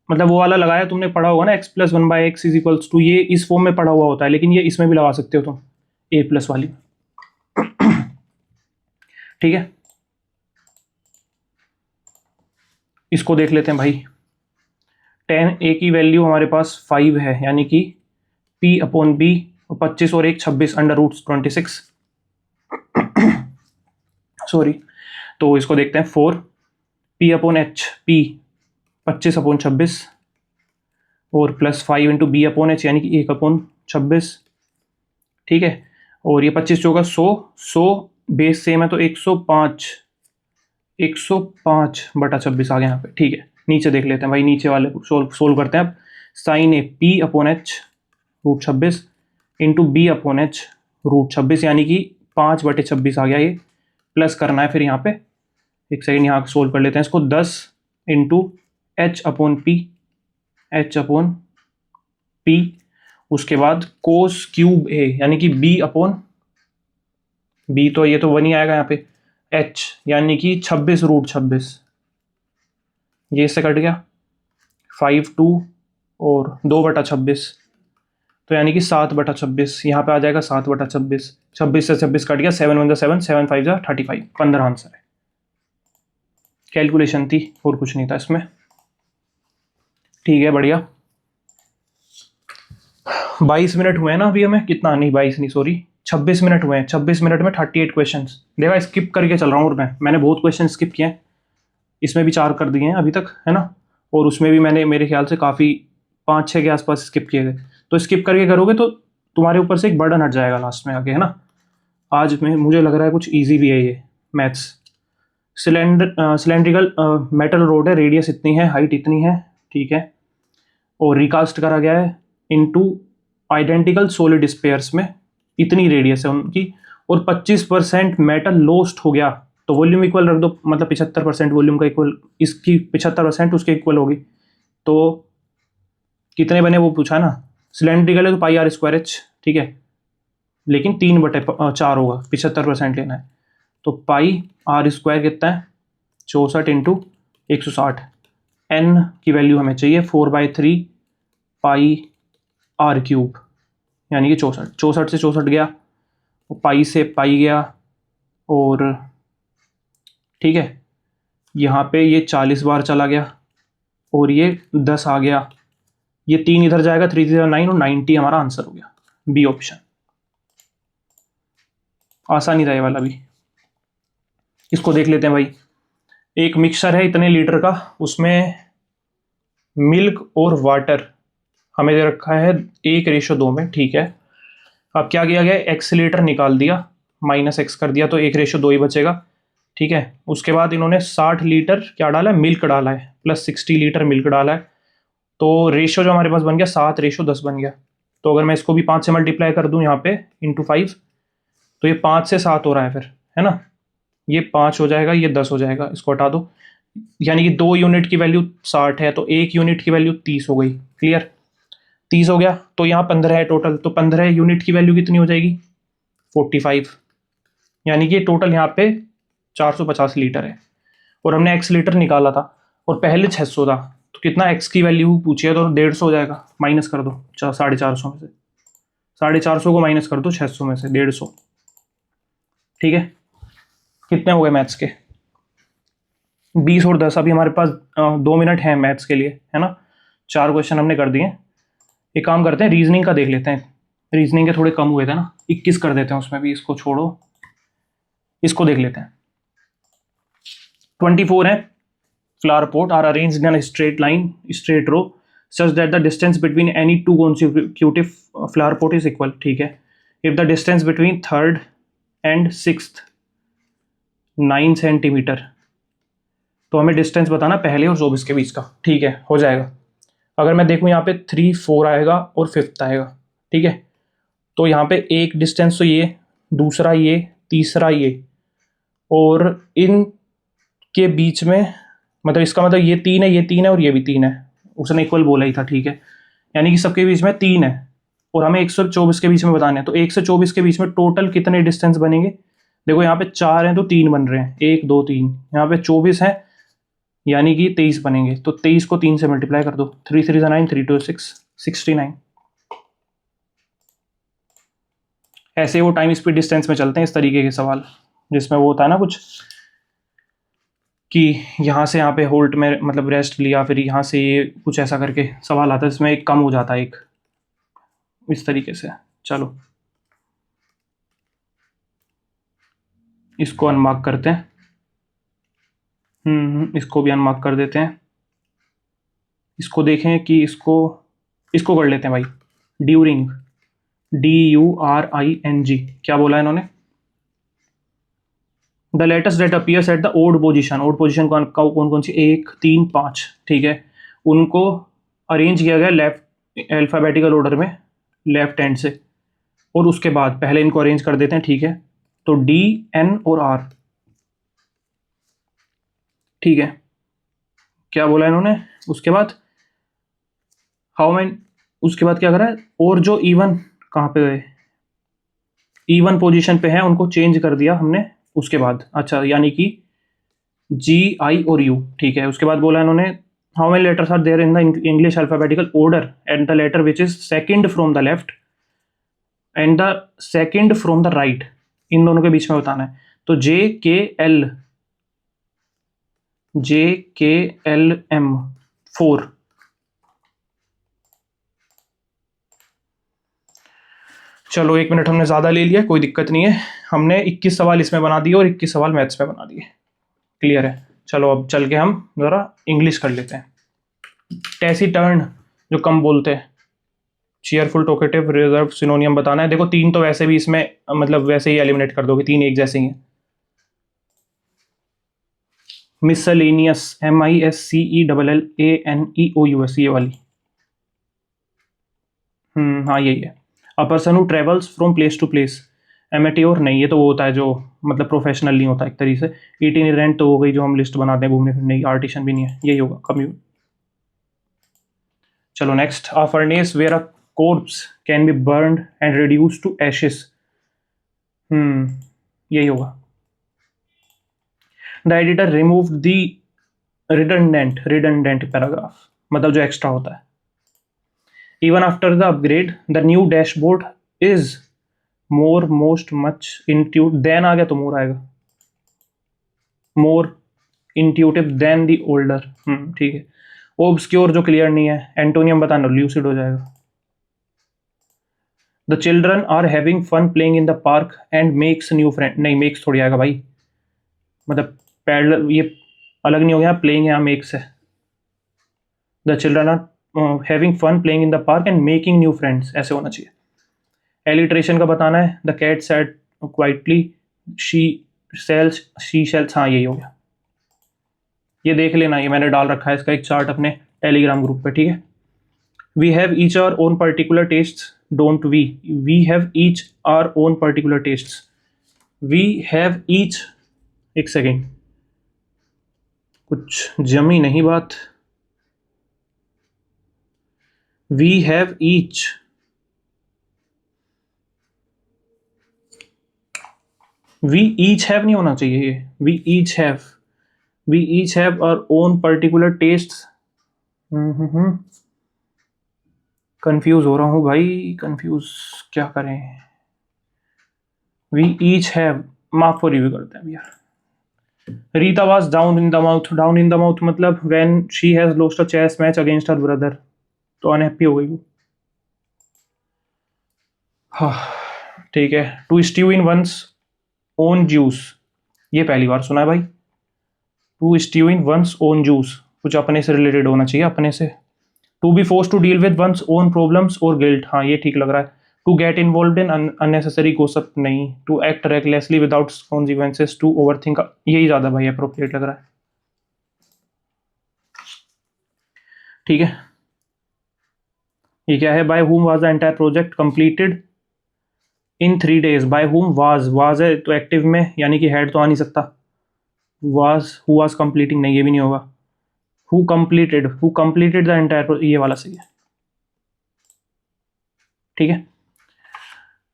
Speaker 1: मतलब वो वाला लगाया, तुमने पढ़ा होगा ना, x + 1/x = 2, ये इस फॉर्म में पढ़ा हुआ होता है, लेकिन ये इसमें भी लगा सकते हो तुम, a प्लस वाली। ठीक है, इसको देख लेते हैं भाई। tan a की वैल्यू हमारे पास 5 है, यानी कि p/b, 25 और 1 26 √26 सॉरी। तो इसको देखते हैं 4 p/h, p 25/26 और +5 × b/h यानी कि 1/26, ठीक है। और ये 25 होगा 100 बेस सेम है तो 105/26 आ गया यहाँ पे, ठीक है। नीचे देख लेते हैं भाई, नीचे वाले सोल्व करते हैं अब। sin a p/h √26 into b/h √26 यानी कि 5/26 आ गया ये, प्लस करना है फिर यहाँ पे। एक सेकेंड, यहाँ सोल्व कर लेते हैं इसको। 10 इंटू h/p, उसके बाद कोस क्यूब a यानी कि b तो ये तो 1 ही आएगा यहाँ पे, h यानी कि 26/26, ये इससे कट गया 5 2 और 2/26, तो यानी कि 7/26, यहाँ पे आ जाएगा 7/26, 26 से 26 कट गया, 7 1 7 7 5 35, 15 आंसर है। कैलकुलेशन थी और कुछ नहीं था इसमें, ठीक है, बढ़िया। 22 मिनट हुए हैं ना अभी हमें, कितना नहीं 22 नहीं सॉरी 26 मिनट हुए हैं। 26 मिनट में 38 क्वेश्चंस। देखा, स्किप करके चल रहा हूँ, और मैंने बहुत क्वेश्चन स्किप किए हैं, इसमें भी 4 कर दिए हैं अभी तक, है ना, और उसमें भी मैंने मेरे ख्याल से काफ़ी 5-6 के आसपास स्किप किए थे। तो स्किप करके करोगे तो तुम्हारे ऊपर से एक बर्डन हट जाएगा लास्ट में आके, है ना। आज में मुझे लग रहा है कुछ ईजी भी है ये मैथ्स। सिलेंड्रिकल मेटल रोड है, रेडियस इतनी है, हाइट इतनी है, ठीक है, और रिकास्ट करा गया है इनटू आइडेंटिकल सॉलिड स्पेयर्स में, इतनी रेडियस है उनकी, और 25% मेटल लॉस्ट हो गया, तो वॉल्यूम इक्वल रख दो, मतलब 75% वॉल्यूम का इक्वल, इसकी 75% उसके इक्वल होगी, तो कितने बने वो पूछा ना। सिलेंड्रिकल है तो πr²h, ठीक है, लेकिन 3/4 होगा, 75% लेना है, तो πr² कितना है 64 × 160, n की वैल्यू हमें चाहिए 4/3 πr³ यानी कि 64 से 64 गया, पाई से पाई गया, और ठीक है, यहाँ पे ये 40 बार चला गया, और ये 10 आ गया, ये 3 इधर जाएगा, 3 3 9 और 90 हमारा आंसर हो गया, बी ऑप्शन। आसानी था ये वाला भी। इसको देख लेते हैं भाई। एक मिक्सचर है इतने लीटर का, उसमें मिल्क और वाटर हमें दे रखा है 1:2 में, ठीक है। अब क्या किया गया, x लीटर निकाल दिया, -x कर दिया, तो 1:2 ही बचेगा, ठीक है। उसके बाद इन्होंने 60 लीटर क्या डाला है, मिल्क डाला है, प्लस 60 लीटर मिल्क डाला है, तो रेशियो जो हमारे पास बन गया 7:10 बन गया। तो अगर मैं इसको भी 5 से मल्टीप्लाई कर दूं यहाँ पे × 5, तो ये 5 से 7 हो रहा है फिर, है ना, ये 5 हो जाएगा, ये 10 हो जाएगा, इसको हटा दो, यानी कि 2 यूनिट की वैल्यू 60 है, तो 1 यूनिट की वैल्यू 30 हो गई, क्लियर, 30 हो गया, तो यहाँ 15 है टोटल, तो 15 यूनिट की वैल्यू कितनी हो जाएगी 45, यानी कि टोटल यहाँ पे 450 लीटर है, और हमने x लीटर निकाला था, और पहले 600 था, तो कितना x की वैल्यू पूछी है, तो 150 हो जाएगा, माइनस कर दो 450 में से, 450 को माइनस कर दो 600 में से 150, ठीक है। कितने हो गए मैथ्स के, 20 और 10। अभी हमारे पास 2 मिनट हैं मैथ्स के लिए, है ना, 4 क्वेश्चन हमने कर दिए। एक काम करते हैं, रीजनिंग का देख लेते हैं, रीजनिंग के थोड़े कम हुए थे ना, 21 कर देते हैं उसमें भी, इसको छोड़ो, इसको देख लेते हैं। 24 है, flower pot are arranged in straight line, straight row, such that the distance between any two consecutive flower pot is equal, ठीक है। If the distance between third and sixth 9 centimetre, तो हमें डिस्टेंस बताना पहले और 24 के बीच का, ठीक है, हो जाएगा। अगर मैं देखूँ यहाँ पे 3, 4 आएगा और 5th आएगा, ठीक है। तो यहाँ पे एक डिस्टेंस तो ये, दूसरा ये, तीसरा ये, और इन के बीच में, मतलब इसका मतलब ये 3 है, ये 3 है और ये भी 3 है, उसने इक्वल बोला ही था, ठीक है। यानी कि सबके बीच में 3 है और हमें 1 से 24 के बीच में बताने हैं। तो 1 से 24 के बीच में टोटल कितने डिस्टेंस बनेंगे? देखो यहाँ पे 4 हैं तो 3 बन रहे हैं, 1 2 3, यहाँ पे 24 है यानी कि 23 बनेंगे। तो 23 को 3 से मल्टीप्लाई कर दो, 3 3 9, 3 2 6, 69। ऐसे वो टाइम स्पीड डिस्टेंस में चलते हैं इस तरीके के सवाल, जिसमें वो होता है ना कुछ कि यहाँ से यहाँ पे होल्ट में मतलब रेस्ट लिया, फिर यहाँ से ये कुछ ऐसा करके सवाल आता है जिसमें एक कम हो जाता है एक, इस तरीके से। चलो इसको अनमार्क करते हैं, इसको भी अनमार्क कर देते हैं। इसको देखें कि इसको कर लेते हैं भाई, ड्यूरिंग, DURING। क्या बोला इन्होंने? The latest date appears at the odd position. Odd position कौन कौन सी? 1 3 5, ठीक है। उनको अरेंज किया गया लेफ्ट अल्फ़ाबेटिकल ऑर्डर में, लेफ्ट हैंड से, और उसके बाद पहले इनको अरेंज कर देते हैं, ठीक है। तो D, N और R, ठीक है। क्या बोला इन्होंने उसके बाद? हाउ मैन, उसके बाद क्या करा है? और जो इवन कहाँ पे गए, इवन पोजीशन पे है, उनको चेंज कर दिया हमने उसके बाद। अच्छा, यानी कि G, I और U, ठीक है। उसके बाद बोला इन्होंने how many letters are there in the English alphabetical order and the letter which is second from the left and the second from the right, इन दोनों के बीच में बताना है। तो JKLM 4। चलो 1 मिनट हमने ज़्यादा ले लिया, कोई दिक्कत नहीं है। हमने 21 सवाल इसमें बना दिए और 21 सवाल मैथ्स पे बना दिए, क्लियर है। चलो अब चल के हम ज़रा इंग्लिश कर लेते हैं। टैसीटर्न जो कम बोलते हैं, चीयरफुल, टॉकेटिव, रिजर्व, सिनोनियम बताना है। देखो 3 तो वैसे भी इसमें मतलब वैसे ही एलिमिनेट कर दोगे, 3 एक जैसे ही हैं। मिसलेनियस, MISCELLANEOUS, ये वाली, हाँ यही है। A person who travels from place to place, amateur नहीं, ये तो वो होता है जो मतलब प्रोफेशनल नहीं होता एक तरीके से। इटिनेरेंट तो हो गई जो हम लिस्ट बनाते हैं घूमने फिरने की, आर्टिशन भी नहीं है, यही होगा, कम्यूट। चलो next, a furnace where a corpse can be burned and reduce to ashes, यही होगा। The editor remove the redundant paragraph, मतलब जो एक्स्ट्रा होता है। Even after the upgrade, the new dashboard is most much intuitive then, आ गया तो more आएगा, more intuitive than the older, ठीक है। obscure जो clear नहीं है, एंटोनियम बताना, lucid हो जाएगा। The children are having fun playing in the park and makes new friend, नहीं makes थोड़ी आएगा भाई, मतलब पैडल ये अलग नहीं हो गया, playing यहाँ makes है। The children are having fun playing in the park and making new friends, ऐसे होना चाहिए। एलिट्रेशन का बताना है, the cat sat quietly, she shells, हाँ यही हो गया। ये देख लेना, ये मैंने डाल रखा है इसका एक चार्ट अपने टेलीग्राम ग्रुप पे, ठीक है। We have each our own particular test, don't we have each our own particular test, we have each, एक सेकेंड, कुछ जमी नहीं बात। We have each, we each have नहीं होना चाहिए ये, we each have our own particular test. Confuse हो रहा हूँ भाई, कंफ्यूज क्या करें। We each have, mark for review करते हैं भैया। Rita was down in the mouth मतलब when she has lost a chess match against her brother, तो अनहैप्पी हो गई वो। हाँ ठीक है। To stew in one's own juice, ये पहली बार सुना है भाई। To stew in one's own juice, कुछ अपने से रिलेटेड होना चाहिए, अपने से। To be force to deal with one's own problems और गिल्ट, हाँ ये ठीक लग रहा है. To get involve in unnecessary gossip नहीं. To act recklessly without consequences. To overthink, यही ज़्यादा भाई अप्रोप्रिएट लग रहा है. ठीक है, ये क्या है? By whom was the entire project completed in 3 days. By whom was है तो एक्टिव में, यानी कि हेड तो आ नहीं सकता. वाज, हु वाज कंप्लीटिंग, नहीं ये भी नहीं होगा. हु कंप्लीटेड द एंटायर, ये वाला सही है. ठीक है.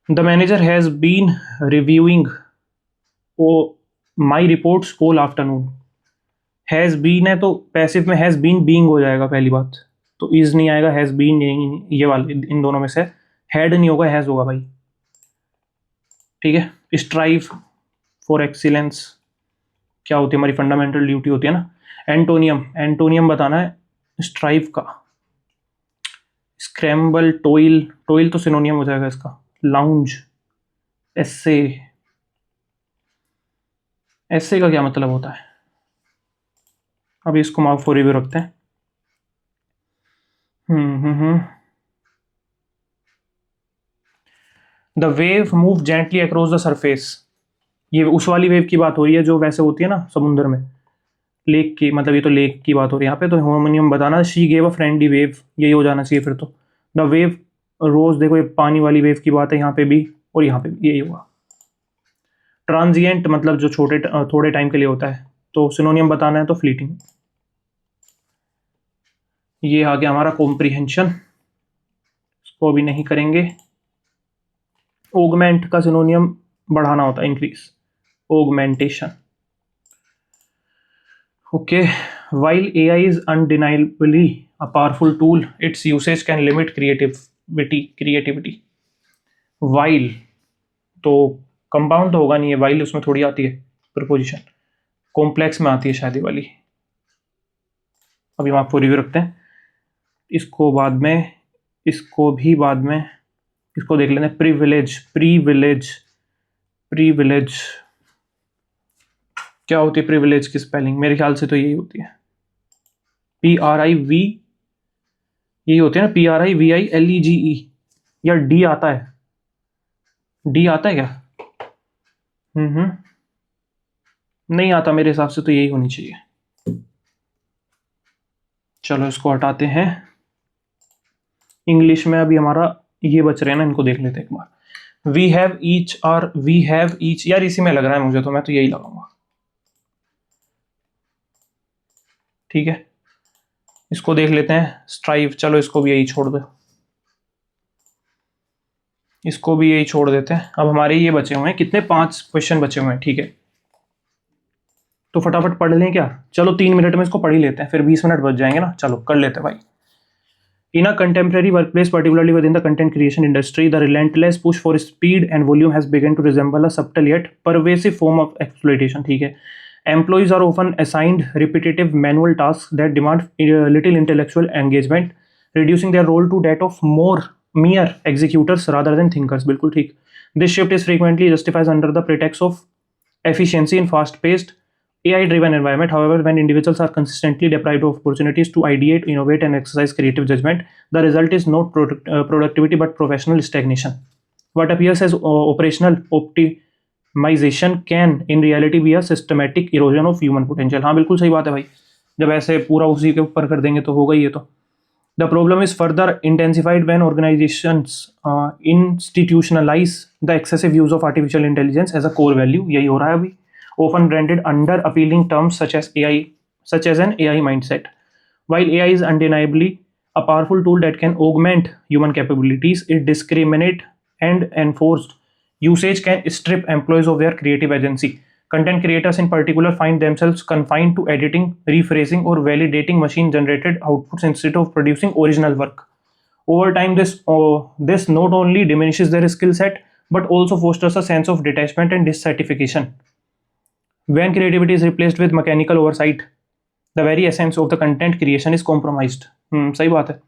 Speaker 1: The manager has been reviewing uh my reports all afternoon. Has been है तो पैसिव में हैज़ बीन बीइंग हो जाएगा पहली बात, तो इज नहीं आएगा, हैज़ बीन ये वाले इन दोनों में से. हैड नहीं होगा, हैज़ होगा भाई. ठीक है. स्ट्राइव फॉर एक्सीलेंस क्या होती है? हमारी फंडामेंटल ड्यूटी होती है ना. एंटोनियम बताना है स्ट्राइव का. स्क्रैम्बल, टोइल तो सिनोनियम हो जाएगा इसका. लाउंज, एसे का क्या मतलब होता है? अभी इसको मार्क फॉर रिव्यू रखते हैं. The wave move gently across the surface. ये उस वाली वेव की बात हो रही है जो वैसे होती है ना समुद्र में. लेक की, मतलब ये तो लेक की बात हो रही है यहाँ पे. तो होमोनियम बताना. She gave a friendly wave, यही हो जाना चाहिए फिर तो. द वेव रोज, देखो ये पानी वाली वेव की बात है यहाँ पे भी और यहाँ पे भी, यही होगा. ट्रांजिएंट मतलब जो थोड़े टाइम के लिए होता है, तो सिनोनियम बताना है तो फ्लीटिंग. ये आ गया हमारा कॉम्प्रिहेंशन, इसको भी नहीं करेंगे. ऑगमेंट का सिनोनियम बढ़ाना होता है, increase, augmentation. Okay. While AI is undeniably a powerful tool, its usage can limit creativity. While तो कंपाउंड तो होगा नहीं है, वाइल उसमें थोड़ी आती है प्रपोजिशन, कॉम्प्लेक्स में आती है शायद ये वाली. अभी हम आपको रिव्यू रखते हैं. इसको बाद में, इसको भी बाद में, इसको देख लेते हैं. प्रीविलेज क्या होती है? प्रिविलेज की स्पेलिंग मेरे ख्याल से तो यही होती है, PRIV, यही होती है ना, PRIVILEGE. या डी आता है? डी आता है क्या? नहीं आता मेरे हिसाब से, तो यही होनी चाहिए. चलो इसको हटाते हैं. इंग्लिश में अभी हमारा ये बच रहे हैं ना, इनको देख लेते हैं एक बार. वी हैव ईच और वी हैव ईच, यार इसी में लग रहा है मुझे, तो मैं तो यही लगाऊंगा. ठीक है. इसको देख लेते हैं. स्ट्राइव, चलो इसको भी यही छोड़ दो, इसको भी यही छोड़ देते हैं. अब हमारे ये बचे हुए हैं कितने? 5 क्वेश्चन बचे हुए हैं. ठीक है, तो फटाफट पढ़ लें क्या? चलो 3 मिनट में इसको पढ़ ही लेते हैं, फिर 20 मिनट बच जाएंगे ना. चलो कर लेते हैं भाई. In a contemporary workplace, particularly within the content creation industry, the relentless push for speed and volume has begun to resemble a subtle yet pervasive form of exploitation. ठीक है. Employees are often assigned repetitive manual tasks that demand little intellectual engagement, reducing their role to that of mere executors rather than thinkers. बिल्कुल ठीक. This shift is frequently justified under the pretext of efficiency in fast-paced AI-driven environment. However, when individuals are consistently deprived of opportunities to ideate, innovate, and exercise creative judgment, the result is not productivity but professional stagnation. What appears as operational optimization can, in reality, be a systematic erosion of human potential. हाँ बिल्कुल सही बात है भाई. जब ऐसे पूरा उसी के ऊपर कर देंगे तो होगा ही ये तो. The problem is further intensified when organizations institutionalize the excessive use of artificial intelligence as a core value. यही हो रहा है अभी. Often branded under appealing terms such as an AI mindset. While AI is undeniably a powerful tool that can augment human capabilities, its discriminate and enforced usage can strip employees of their creative agency. Content creators in particular find themselves confined to editing, rephrasing, or validating machine-generated outputs instead of producing original work. Over time, this not only diminishes their skill set, but also fosters a sense of detachment and dissatisfaction. When creativity is replaced with mechanical oversight, the very essence of the content creation is compromised. सही बात है.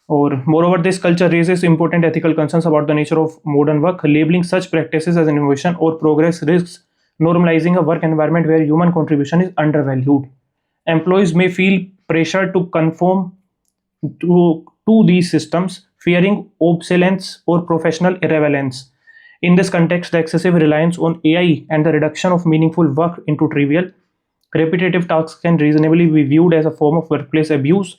Speaker 1: और moreover, this culture raises important ethical concerns about the nature of modern work. Labeling such practices as innovation or progress risks normalizing a work environment where human contribution is undervalued. Employees may feel pressure to conform to these systems, fearing obsolescence or professional irrelevance. In this context, the excessive reliance on AI and the reduction of meaningful work into trivial, repetitive tasks can reasonably be viewed as a form of workplace abuse,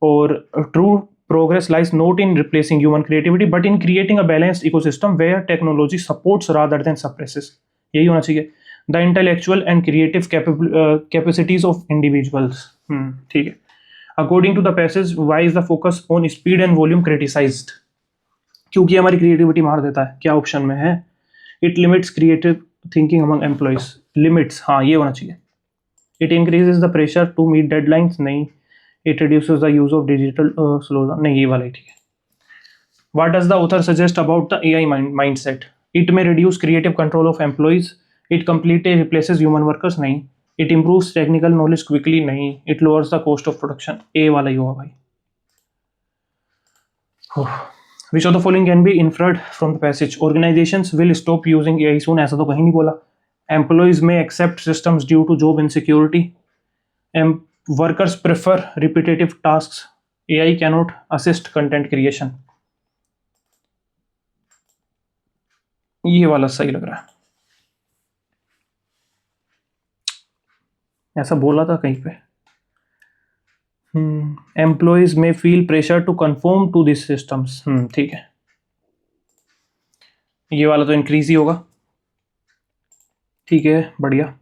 Speaker 1: or true progress lies not in replacing human creativity but in creating a balanced ecosystem where technology supports rather than suppresses. यही होना चाहिए. The intellectual and creative capacities of individuals. ठीक है. According to the passage, why is the focus on speed and volume criticized? क्योंकि हमारी creativity मार देता है. क्या ऑप्शन में है? It limits creative thinking among employees. Limits, हाँ ये होना चाहिए. It increases the pressure to meet deadlines. नहीं. It reduces the use of digital slowdown. नहीं, ये वाला ही ठीक है. What does the author suggest about the AI mindset? It may reduce creative control of employees. It completely replaces human workers. नहीं. It improves technical knowledge quickly. नहीं. It lowers the cost of production. A वाला ही होगा भाई. Which of the following can be inferred from the passage? Organizations will stop using AI soon. ऐसा तो कहीं नहीं बोला. Employees may accept systems due to job insecurity. Workers prefer repetitive tasks. AI cannot assist content creation. ये वाला सही लग रहा है. ऐसा बोला था कहीं पे. Employees may feel pressure to conform to these systems. ठीक है. ये वाला तो इंक्रीज ही होगा. ठीक है, बढ़िया.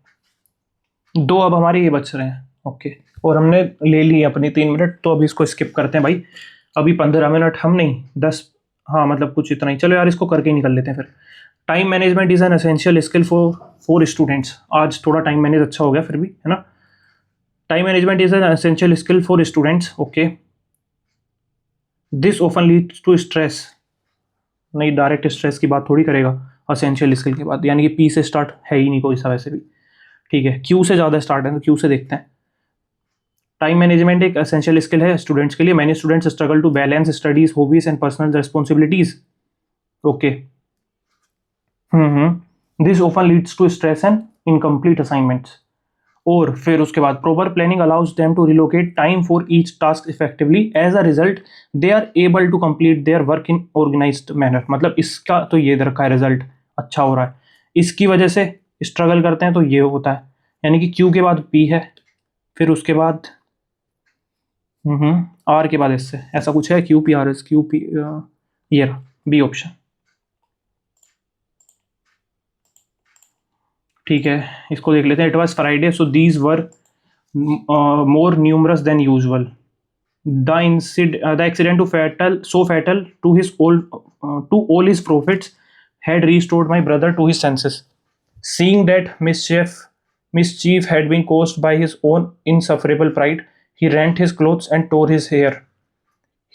Speaker 1: दो अब हमारे ये बच रहे हैं. ओके. और हमने ले ली अपनी 3 मिनट, तो अभी इसको स्किप करते हैं भाई. अभी 15 मिनट हम नहीं 10, हाँ मतलब कुछ इतना ही. चलो यार, इसको करके ही निकल लेते हैं फिर. Time management is an essential skill for students. आज थोड़ा टाइम मैनेज अच्छा हो गया फिर भी, है ना. Time management is an essential skill for students. Okay. This often leads to stress. नहीं, डायरेक्ट स्ट्रेस की बात थोड़ी करेगा एसेंशियल स्किल के बाद, यानी कि पी से स्टार्ट है ही नहीं कोई सा वैसे भी. ठीक है, क्यू से ज़्यादा स्टार्ट है, तो क्यू से देखते हैं. टाइम मैनेजमेंट एक एसेंशियल स्किल है स्टूडेंट्स के लिए. Many students struggle to balance studies, hobbies and personal responsibilities. Okay. This often leads to stress and incomplete assignments. और फिर उसके बाद proper planning allows them to relocate time for each task effectively. As a result they are able to complete their work in organised manner. मतलब इसका तो ये दर का result अच्छा हो रहा है. इसकी वजह से स्ट्रगल करते हैं तो ये होता है. यानी कि क्यू के बाद पी है, फिर उसके बाद आर के बाद इससे ऐसा कुछ है. Q P R S, Q P, ये रहा बी ऑप्शन. ठीक है, इसको देख लेते हैं. It was Friday, so these were more numerous than usual. The accident too fatal to all his prophets had restored my brother to his senses. Seeing that mischief had been caused by his own insufferable pride, he rent his clothes and tore his hair.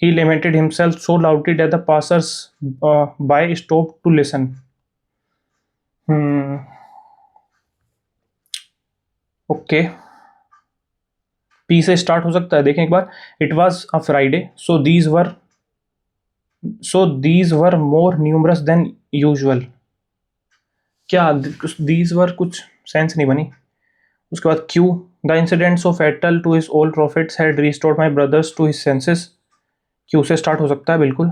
Speaker 1: He lamented himself so loudly that the passers by stopped to listen. Okay. P से start हो सकता है, देखें एक बार. It was a Friday, so these were more numerous than usual. क्या these were कुछ sense नहीं बनी. उसके बाद Q. The incident so fatal to his old profits had restored my brothers to his senses. Q से start हो सकता है बिल्कुल.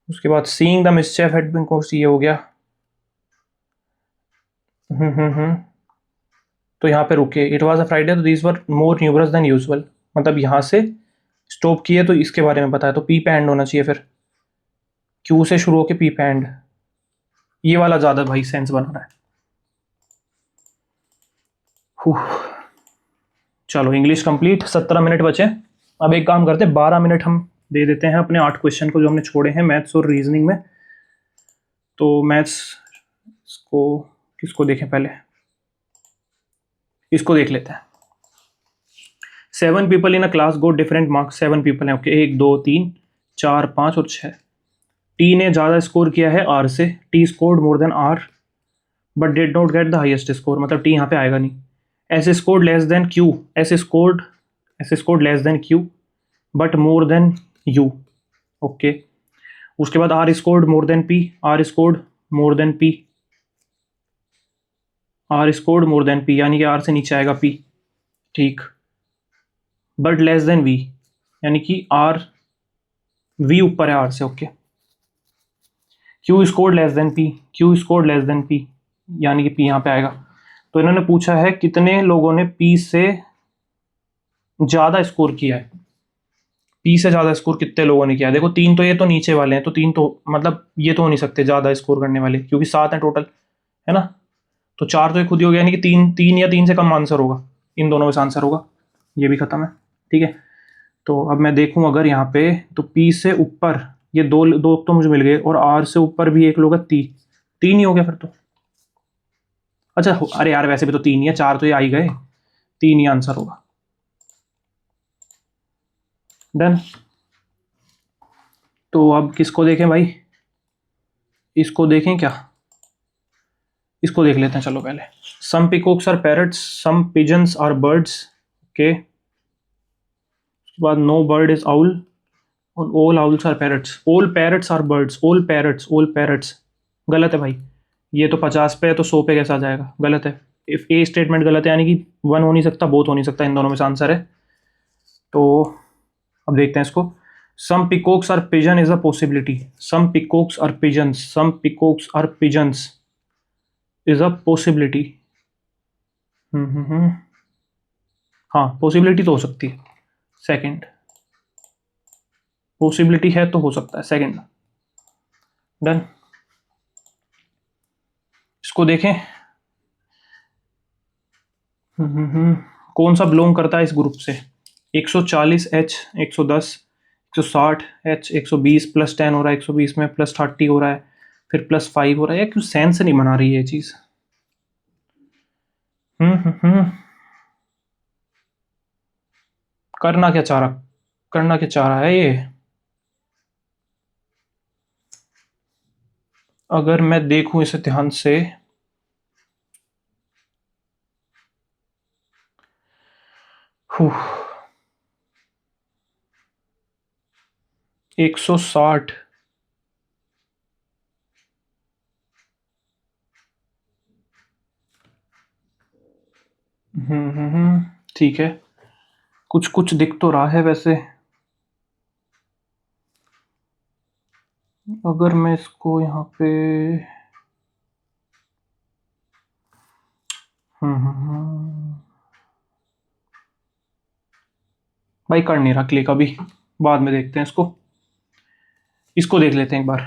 Speaker 1: उसके बाद seeing the mischief had been caused, ये हो गया. तो यहाँ पे रुके. इट वॉज अ फ्राइडे, तो these were more numerous than usual. मतलब यहाँ से स्टॉप किए तो इसके बारे में बताया, तो पी पे एंड होना चाहिए. फिर क्यू से शुरू होके पी पे एंड. ये वाला ज़्यादा भाई सेंस बना रहा है. चलो, इंग्लिश कंप्लीट. 17 मिनट बचे. अब एक काम करते हैं, 12 मिनट हम दे देते हैं अपने 8 क्वेश्चन को जो हमने छोड़े हैं मैथ्स और रीजनिंग में. तो मैथ्स को किसको देखें पहले, इसको देख लेते हैं. 7 people in a class go different marks. 7 people हैं. ओके, 1 2 3 4 5 और 6. टी ने ज़्यादा स्कोर किया है आर से. T scored more than R but did not get the highest score. मतलब टी यहाँ पे आएगा नहीं. S scored less than Q. S scored less than Q but more than U. Okay. उसके बाद R scored more than P. R scored more than P. R scored more than P, यानी कि R से नीचे आएगा P. ठीक. But less than V. यानी कि आर वी ऊपर है आर से, okay. Q score less than P, Q score less than P, यानी कि पी यहाँ पे आएगा। तो इन्होंने पूछा है कितने लोगों ने पी से ज़्यादा स्कोर किया है, पी से ज़्यादा स्कोर कितने लोगों ने किया है। देखो तीन तो ये तो नीचे वाले हैं, तो तीन तो मतलब ये तो हो नहीं सकते ज़्यादा स्कोर करने वाले, क्योंकि 7 हैं टोटल, है ना। तो 4 तो ये खुद ही हो गया, यानी कि तीन या तीन से कम आंसर होगा, इन दोनों में से आंसर होगा। ये भी खत्म है, ठीक है। तो अब मैं देखूं अगर यहाँ पे, तो पी से ऊपर ये दो दो तो मुझे मिल गए, और आर से ऊपर भी एक लोग है, तीन ही हो गया फिर तो। अच्छा अरे यार वैसे भी तो तीन ही है, 4 तो ये आ ही गए, तीन ही आंसर होगा। डन। तो अब किसको देखें भाई, इसको देखें क्या, इसको देख लेते हैं चलो पहले। Some peacocks are parrots, some pigeons are birds, okay. उसके बाद no bird is owl, all owls are parrots, all parrots are birds, all parrots, all parrots. गलत है भाई, ये तो 50 पे है तो 100 पे कैसा आ जाएगा, गलत है। इफ ए स्टेटमेंट गलत है, यानी कि वन हो नहीं सकता, बोथ हो नहीं सकता, इन दोनों में से आंसर है। तो अब देखते हैं इसको। Some peacocks are pigeon is a possibility, some peacocks are pigeons, some peacocks are pigeons is a possibility. हाँ पॉसिबिलिटी तो हो सकती है, सेकंड पॉसिबिलिटी है तो हो सकता है, सेकंड। डन। इसको देखें। कौन सा बिलोंग करता है इस ग्रुप से, 140H, 110, 160H, 120 प्लस 10 हो रहा है, 120 में प्लस 30 हो रहा है, फिर प्लस 5 हो रहा है, क्यों सेंस नहीं बना रही है ये चीज़। करना क्या चाह रहा, करना क्या चाह रहा है ये। अगर मैं देखूं इसे ध्यान से, हुँ, 160, ठीक है, कुछ कुछ दिख तो रहा है वैसे। अगर मैं इसको यहाँ पे भाई कर नहीं रहा क्लिक, अभी बाद में देखते हैं इसको। इसको देख लेते हैं एक बार।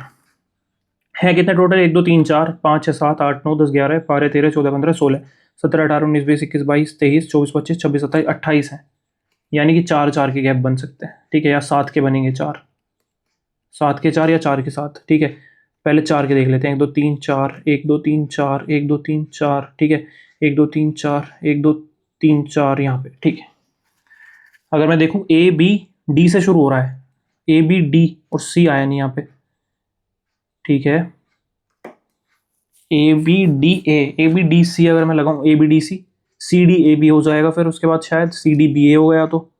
Speaker 1: है कितने टोटल, 1 2 3 4 5 6 7 8 9 10 11 12 13 14 15 16 17 18 19 20 21 22 23 24 25 26 27 28 है, यानी कि 4 4 के गैप बन सकते हैं, ठीक है, या 7 के बनेंगे, 4 7 के 4 या 4 के 7, ठीक है। पहले 4 के देख लेते हैं, 1 2 3 4, 1 2 3 4, 1 2 3 4, ठीक है, 1 2 3 4, 1 2 3 4 यहाँ पे, ठीक है। अगर मैं देखूँ ए बी डी से शुरू हो रहा है, ए बी डी और सी आया नहीं यहाँ पे, ठीक है। A B D A B D C अगर मैं लगाऊं, A B D C D A B हो जाएगा, फिर उसके बाद शायद सी डी बी ए हो गया तो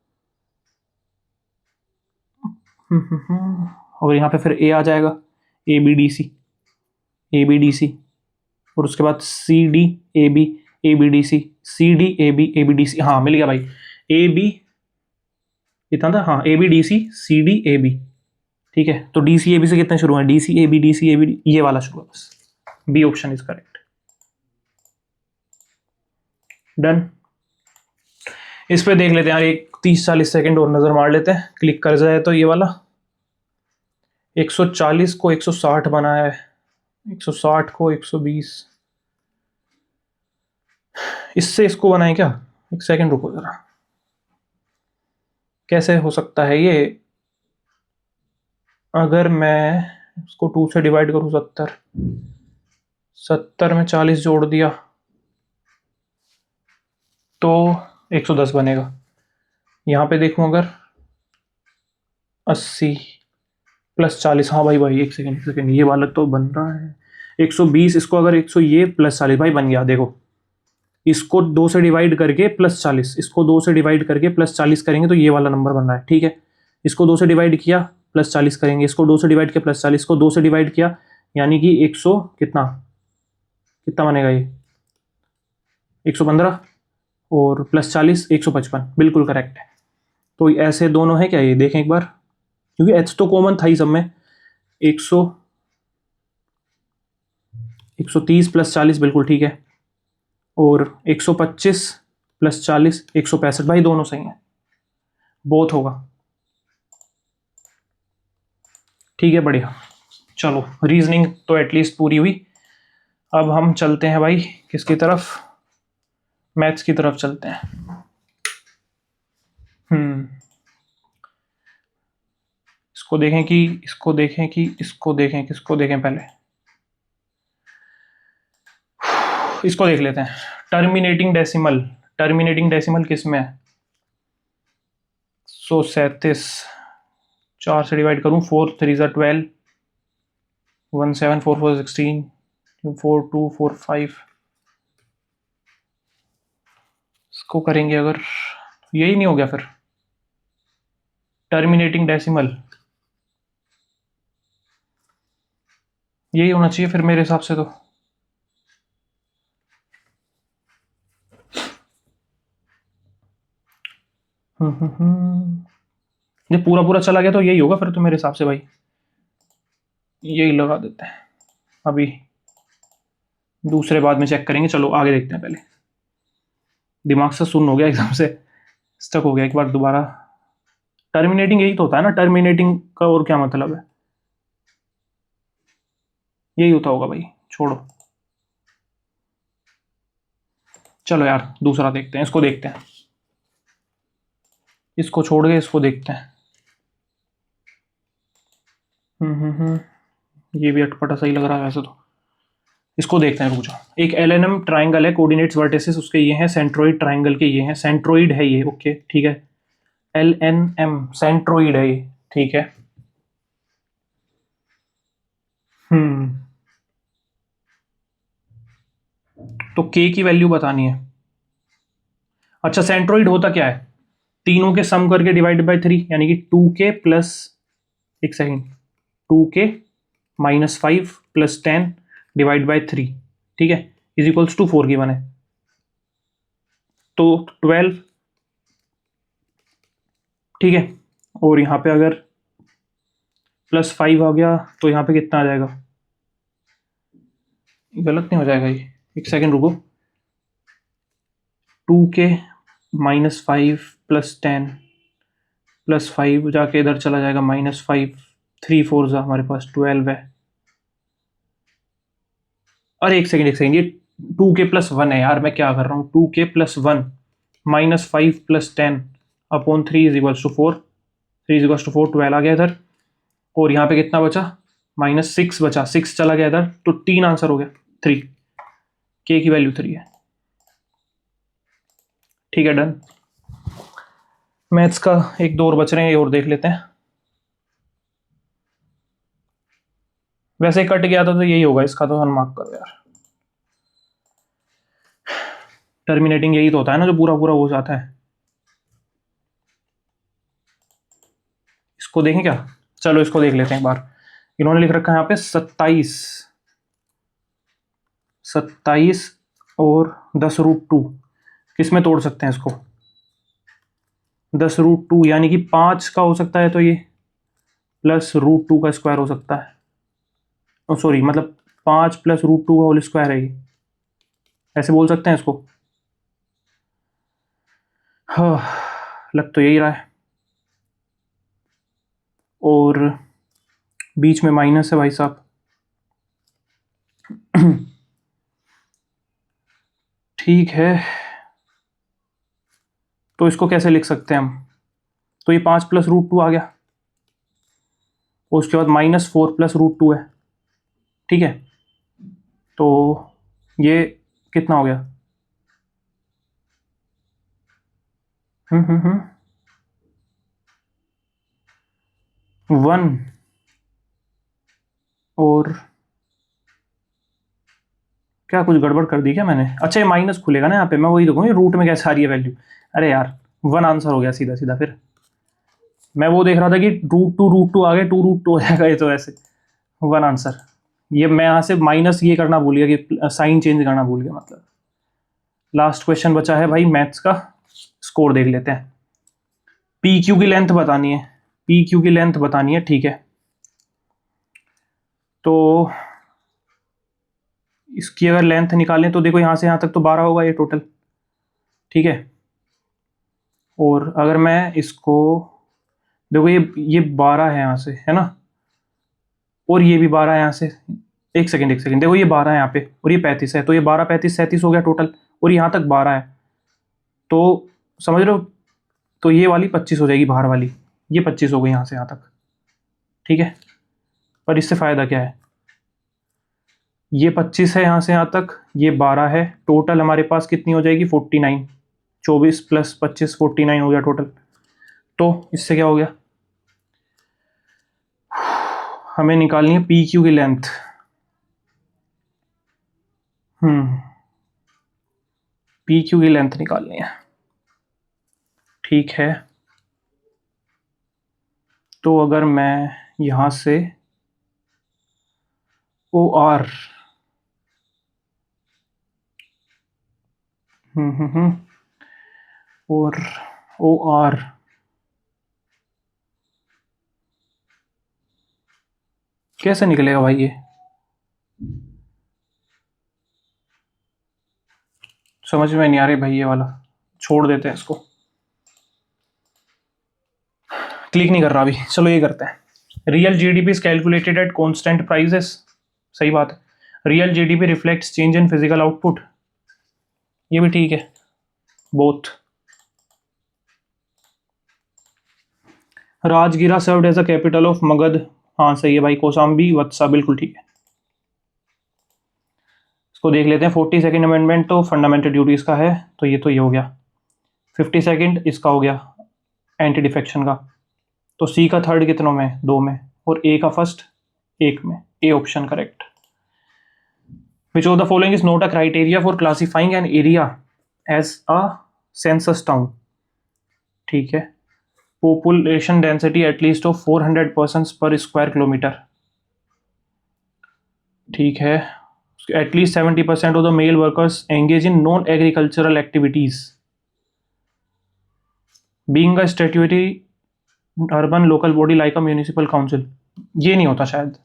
Speaker 1: और यहाँ पे फिर ए आ जाएगा, A B D C, A B D C, और उसके बाद C D A B D C D A B D C, हाँ मिल गया भाई। ए बी इतना था, हाँ A B D C D A B, ठीक है। तो डी सी ए बी से कितने शुरू हैं, डी सी ए बी ये वाला शुरू है बस, B option is correct. Done. इस पे देख लेते हैं यार, एक 30-40 सेकंड और नज़र मार लेते हैं, क्लिक कर जाए तो ये वाला 140 को 160 बनाया है, 160 को 120, इससे इसको बनाए क्या, एक सेकंड रुको जरा, कैसे हो सकता है ये। अगर मैं इसको 2 से डिवाइड करूँ, 70 में 40 जोड़ दिया तो 110 बनेगा। यहाँ पे देखूँ अगर 80 प्लस 40, हाँ भाई भाई एक सेकेंड ये वाला तो बन रहा है 120, इसको अगर 100 ये प्लस 40 भाई बन गया, देखो इसको 2 से डिवाइड करके प्लस 40, इसको 2 से डिवाइड करके प्लस 40 करेंगे तो ये वाला नंबर बन रहा है, ठीक है। इसको 2 से डिवाइड किया प्लस 40 करेंगे, इसको 2 से डिवाइड किया प्लस 40, को 2 से डिवाइड किया, यानी कि 100 कितना कितना बनेगा ये 115 और प्लस 40 155, बिल्कुल करेक्ट है। तो ऐसे दोनों है क्या, ये देखें एक बार, क्योंकि एच तो कॉमन था ही सब में। 130 प्लस 40 बिल्कुल ठीक है, और 125 प्लस 40 165, भाई दोनों सही हैं, बोथ होगा। ठीक है, बढ़िया। चलो रीजनिंग तो एटलीस्ट पूरी हुई। अब हम चलते हैं भाई किसकी तरफ, मैथ्स की तरफ चलते हैं। इसको देखें कि इसको देखें कि इसको देखें, किसको देखें पहले, इसको देख लेते हैं। टर्मिनेटिंग डेसिमल, टर्मिनेटिंग डेसिमल किस में है, 137, 4 से डिवाइड करूं, 4 3 ज़ा 12, 1 7 4 4 16, 4 2 4 5, इसको करेंगे अगर, यही नहीं हो गया फिर, टर्मिनेटिंग डेसिमल यही होना चाहिए फिर मेरे हिसाब से तो। जब पूरा पूरा चला गया तो यही होगा फिर तो मेरे हिसाब से भाई, यही लगा देते हैं। अभी दूसरे बाद में चेक करेंगे, चलो आगे देखते हैं। पहले दिमाग से सुन हो गया, एकदम से स्टक हो गया, एक बार दोबारा। टर्मिनेटिंग यही तो होता है ना, टर्मिनेटिंग का और क्या मतलब है, यही होता होगा भाई, छोड़ो। चलो यार दूसरा देखते हैं, इसको देखते हैं, इसको छोड़ के इसको देखते हैं। ये भी अटपटा सही लग रहा है वैसे तो, इसको देखते हैं। रुक जाओ, एक एलएनएम ट्राइंगल है, कोऑर्डिनेट्स वर्टिसेस उसके ये हैं, सेंट्रोइड ट्राइंगल के ये हैं, सेंट्रोइड है ये, ओके ठीक है, एलएनएम सेंट्रोइड है ये, ठीक है। तो के की वैल्यू बतानी है। अच्छा सेंट्रोइड होता क्या है, तीनों के सम करके डिवाइड बाय 3, यानी कि 2k प्लस, एक second, 2k minus 5 plus 10 divide by 3, ठीक है, इज इक्वल्स टू 4 की बने, तो 12, ठीक है। और यहाँ पे अगर प्लस 5 आ गया तो यहाँ पे कितना आ जाएगा, गलत नहीं हो जाएगा ये, एक सेकेंड रुको, 2k माइनस 5 प्लस 10 प्लस 5 जाके इधर चला जाएगा -5, 3 4 जा हमारे पास 12 है। अरे एक सेकेंड, ये 2k प्लस 1 है यार, मैं क्या कर रहा हूँ, 2k plus 1 minus 5 plus 10 upon 3 is equals to 4, 3 is equals to 4, 12 आ गया इधर, और यहाँ पे कितना बचा, -6 बचा, 6 चला गया इधर, तो 3 आंसर हो गया, 3, k की वैल्यू 3 है, ठीक है डन। मैथ्स का एक दो और बच रहे हैं, ये और देख लेते हैं। वैसे ही कट गया था तो यही होगा इसका, तो अनमार्क करो यार। टर्मिनेटिंग यही तो होता है ना जो पूरा पूरा हो जाता है। इसको देखें क्या, चलो इसको देख लेते हैं एक बार। इन्होंने लिख रखा है यहाँ पे 27 और 10√2, किस में तोड़ सकते हैं इसको, 10√2 यानी कि 5 का हो सकता है, तो ये प्लस √2 का स्क्वायर हो सकता है, सॉरी मतलब 5 प्लस √2 का होल स्क्वायर है ये, ऐसे बोल सकते हैं इसको। हाँ लग तो यही रहा है, और बीच में माइनस है भाई साहब। ठीक है, तो इसको कैसे लिख सकते हैं हम, तो ये 5 प्लस √2 आ गया, और उसके बाद -4 प्लस √2 है, ठीक है, तो ये कितना हो गया, 1, और क्या कुछ गड़बड़ कर दी क्या मैंने, अच्छा ये माइनस खुलेगा ना यहाँ पे, मैं वही देखूँ रूट में कैसे आ रही है वैल्यू, अरे यार 1 आंसर हो गया सीधा सीधा, फिर मैं वो देख रहा था कि √2 आ गया, 2√2 हो जाएगा ये, तो ऐसे 1 आंसर, ये मैं यहाँ से माइनस ये करना भूल गया कि साइन चेंज करना भूल गया, मतलब। लास्ट क्वेश्चन बचा है भाई मैथ्स का, स्कोर देख लेते हैं। पी क्यू की लेंथ बतानी है, पी क्यू की लेंथ बतानी है, ठीक है। तो इसकी अगर लेंथ निकालें तो देखो यहाँ से यहाँ तक तो 12 होगा ये टोटल, ठीक है। और अगर मैं इसको देखो, ये 12 है यहाँ से, है ना, और ये भी 12 है यहाँ से। एक सेकेंड देखो, ये 12 है यहाँ पे और ये 35 है, तो ये 12 35 37 हो गया टोटल, और यहाँ तक 12 है, तो समझ रहे हो। तो ये वाली 25 हो जाएगी बाहर वाली, ये 25 हो गई यहाँ से यहाँ तक, ठीक है। पर इससे फ़ायदा क्या है, ये 25 है यहाँ से यहाँ तक, ये 12 है, टोटल हमारे पास कितनी हो जाएगी 49, 24 + 25 49 हो गया टोटल। तो इससे क्या हो गया, हमें निकालनी है पी क्यू की लेंथ। पी क्यू की लेंथ निकालनी है, ठीक है। तो अगर मैं यहाँ से ओ आर और ओ आर कैसे निकलेगा भाई, ये समझ में नहीं आ रही भाई, ये वाला छोड़ देते हैं इसको, क्लिक नहीं कर रहा अभी। चलो ये करते हैं, real GDP is calculated at constant prices, सही बात है। Real GDP reflects change in physical output, ये भी ठीक है, both. Rajgira served as a capital of Magadha, हाँ सही है भाई। कौशाम्बी वत्सा, बिल्कुल ठीक है। इसको देख लेते हैं। 42nd अमेंडमेंट तो फंडामेंटल ड्यूटीज का है, तो ये हो गया। 52nd इसका हो गया एंटी डिफेक्शन का। तो सी का थर्ड कितनों में, 2 में, और ए का फर्स्ट 1 में, A option correct. Which of the following is not a criteria for classifying an area as a census town, ठीक है। Population density at least of 400 persons per square kilometre, ठीक है। At least 70% of the male workers engage in non agricultural activities, being a statutory urban local body like a municipal council, ये नहीं होता शायद,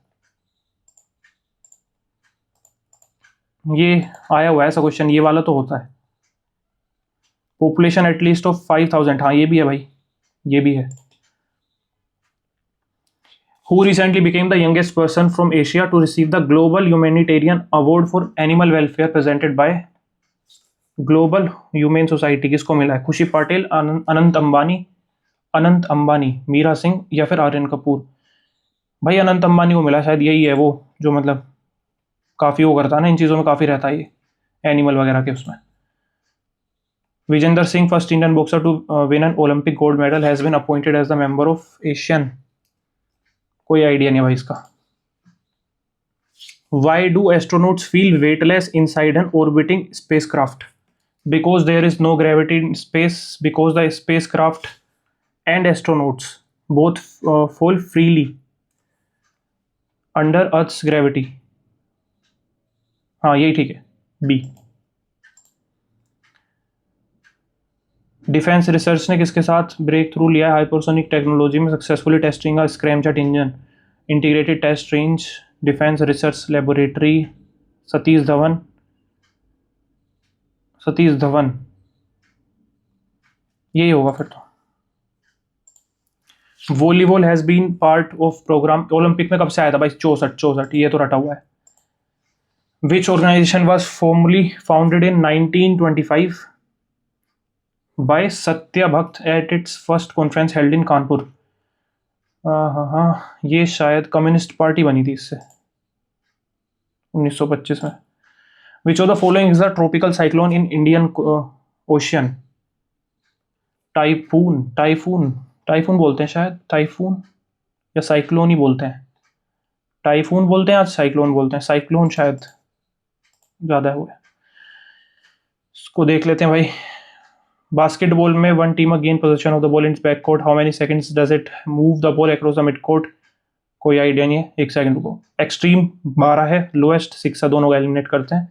Speaker 1: ये आया हुआ है ऐसा क्वेश्चन, ये वाला तो होता है। पॉपुलेशन एटलीस्ट ऑफ 5000, हाँ ये भी है भाई, ये भी है। Who recently became the youngest person from Asia to receive the Global Humanitarian Award for Animal Welfare presented by Global Humane Society, किसको मिला है? खुशी पाटिल, अनंत अंबानी, मीरा सिंह या फिर आर्यन कपूर। भाई अनंत अंबानी को मिला शायद, यही है वो जो मतलब काफ़ी वो करता है ना, इन चीज़ों में काफ़ी रहता है ये, एनिमल वगैरह के उसमें। Vijender Singh, first Indian boxer to win an Olympic gold medal, has been appointed as the member of Asian, कोई आइडिया नहीं भाई इसका। Why do astronauts feel weightless inside an orbiting spacecraft? Because there is no gravity in space, because the spacecraft and astronauts both fall freely under Earth's gravity. हाँ यही ठीक है, B. Defence research ने किसके साथ ब्रेक थ्रू लिया है hypersonic technology में, सक्सेसफुली टेस्टिंग का scramjet engine, integrated test range, defence research laboratory, Satish Dhawan, यही होगा फिर तो। Volleyball has been part of programme, Olympic में कब से आया था भाई? 64, ये तो रटा हुआ है। Which organisation was formally founded in 1925 by Satya Bhakt at its first conference held in Kanpur? हाँ, ये शायद कम्युनिस्ट पार्टी बनी थी इससे 1925 में। विच of the following is the tropical cyclone in Indian ocean? Typhoon बोलते हैं शायद, टाइफून या साइक्लोन ही बोलते हैं। टाइफून बोलते हैं, आज साइक्लोन बोलते हैं, साइक्लोन शायद ज़्यादा हुआ है। इसको देख लेते हैं भाई। बास्केटबॉल में one team gain position of the ball in back court, how many seconds does it move the ball across the mid court? कोई आइडिया नहीं है, 1 सेकंड रुको। एक्सट्रीम 12 है, लोएस्ट 6 है, दोनों को एलिमिनेट करते हैं,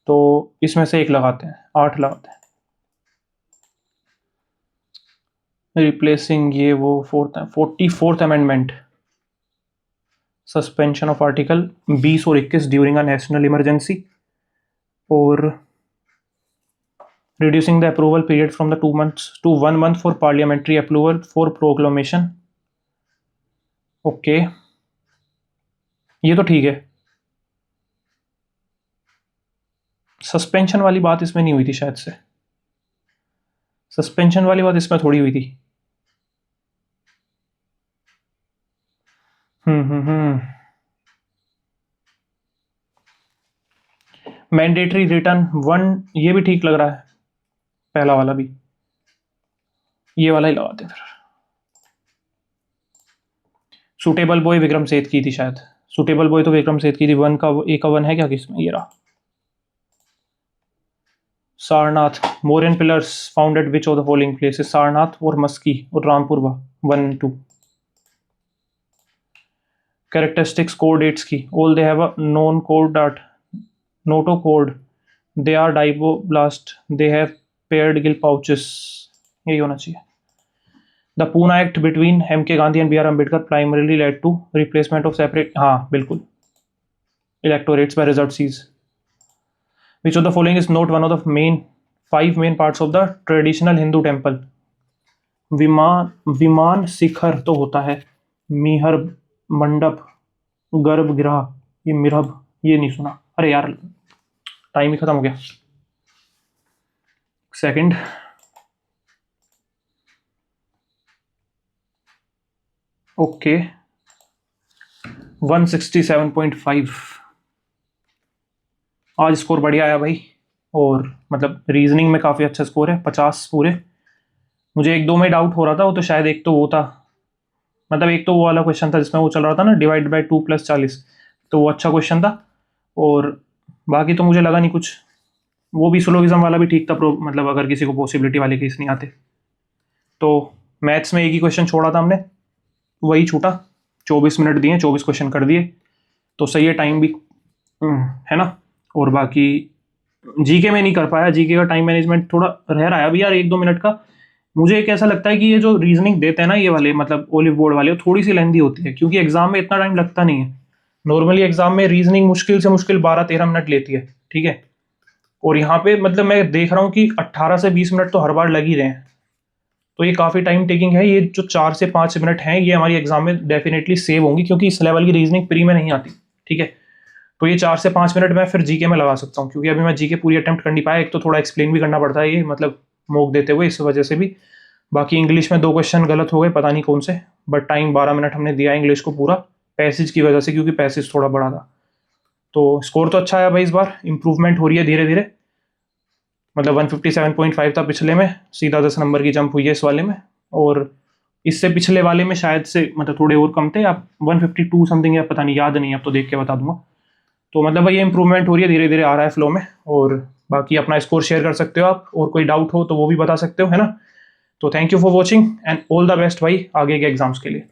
Speaker 1: तो इसमें से 1 लगाते हैं, 8 लगाते हैं। रिप्लेसिंग ये वो 44th amendment, suspension of article 20 और 21 ड्यूरिंग अ नेशनल इमरजेंसी, और reducing the approval period from the 2 months to 1 month for parliamentary approval for proclamation. Okay ये तो ठीक है। सस्पेंशन वाली बात इसमें नहीं हुई थी शायद से, सस्पेंशन वाली बात इसमें थोड़ी हुई थी। मैंडेटरी रिटर्न 1 ये भी ठीक लग रहा है, पहला वाला भी, ये वाला ही लगाते हैं फिर। सूटेबल बॉय विक्रम सेठ की थी शायद, सूटेबल बॉय तो विक्रम सेठ की थी। 1 का एक का 1 है क्या किसमें, ये रहा। Sarnath, Mauryan pillars found at which of the following places, Sarnath और मस्की और रामपुरवा 1 and 2। कैरेक्टरिस्टिक्स कोऑर्डिनेट्स की, all they have a non coordinate notochord, they are diploblast, they have paired gill pouches, यही होना चाहिए। The Poona act between M.K. Gandhi and B.R. Ambedkar primarily led to replacement of separate, हाँ बिल्कुल, electorates by reserve Which of the following is not one of the 5 main parts of the traditional Hindu temple? विमान शिखर तो होता है, मिहर मंडप, गर्भगृह, ये मिरहब, ये नहीं सुना। अरे यार टाइम ही खत्म हो गया। सेकंड, ओके 167.5, आज स्कोर बढ़िया आया भाई, और मतलब रीजनिंग में काफ़ी अच्छा स्कोर है, 50 पूरे। मुझे 1-2 में डाउट हो रहा था, वो तो शायद एक तो वो था, मतलब एक तो वो वाला क्वेश्चन था जिसमें वो चल रहा था ना, डिवाइड बाय 2 + 40, तो वो अच्छा क्वेश्चन था, और बाकी तो मुझे लगा नहीं कुछ। वो भी सिलोगिज्म वाला भी ठीक था, मतलब अगर किसी को पॉसिबिलिटी वाले केस नहीं आते तो। मैथ्स में एक ही क्वेश्चन छोड़ा था हमने, वही छूटा, 24 मिनट दिए, 24 क्वेश्चन कर दिए, तो सही है, टाइम भी है ना। और बाकी जीके में नहीं कर पाया, जीके का टाइम मैनेजमेंट थोड़ा रह रहा है अभी यार, 1-2 मिनट का। मुझे एक ऐसा लगता है कि ये जो रीजनिंग देते हैं ना ये वाले, मतलब ओलिव बोर्ड वाले, वो थोड़ी सी लेंदी होती है, क्योंकि एग्जाम में इतना टाइम लगता नहीं है। नॉर्मली एग्जाम में रीजनिंग मुश्किल से मुश्किल 12-13 मिनट लेती है, ठीक है, और यहाँ पे मतलब मैं देख रहा हूँ कि 18 से 20 मिनट तो हर बार लग ही रहे हैं, तो ये काफ़ी टाइम टेकिंग है। ये जो 4 से 5 मिनट हैं ये हमारी एग्जाम में डेफिनेटली सेव होंगी, क्योंकि इस लेवल की रीजनिंग प्री में नहीं आती, ठीक है। तो ये 4 से 5 मिनट मैं फिर जीके में लगा सकता हूँ, क्योंकि अभी मैं जीके पूरी अटेम्प्ट कर नहीं पाया, एक तो थोड़ा एक्सप्लेन भी करना पड़ता है ये, मतलब मॉक देते हुए, इस वजह से भी। बाकी इंग्लिश में 2 क्वेश्चन गलत हो गए, पता नहीं कौन से, बट टाइम 12 मिनट हमने दिया इंग्लिश को पूरा, पैसेज की वजह से, क्योंकि पैसेज थोड़ा बड़ा था। तो स्कोर तो अच्छा आया भाई, इस बार इंप्रूवमेंट हो रही है धीरे धीरे, मतलब 157.5 था पिछले में, सीधा 10 नंबर की जंप हुई है इस वाले में, और इससे पिछले वाले में शायद से मतलब थोड़े और कम थे, आप 152 समथिंग, या पता नहीं, याद नहीं, अब तो देख के बता दूंगा। तो मतलब भाई ये इंप्रूवमेंट हो रही है, धीरे धीरे आ रहा है फ्लो में। और बाकी अपना स्कोर शेयर कर सकते हो आप, और कोई डाउट हो तो वो भी बता सकते हो, है ना। तो thank you for watching and all the best भाई आगे के एग्जाम्स के लिए।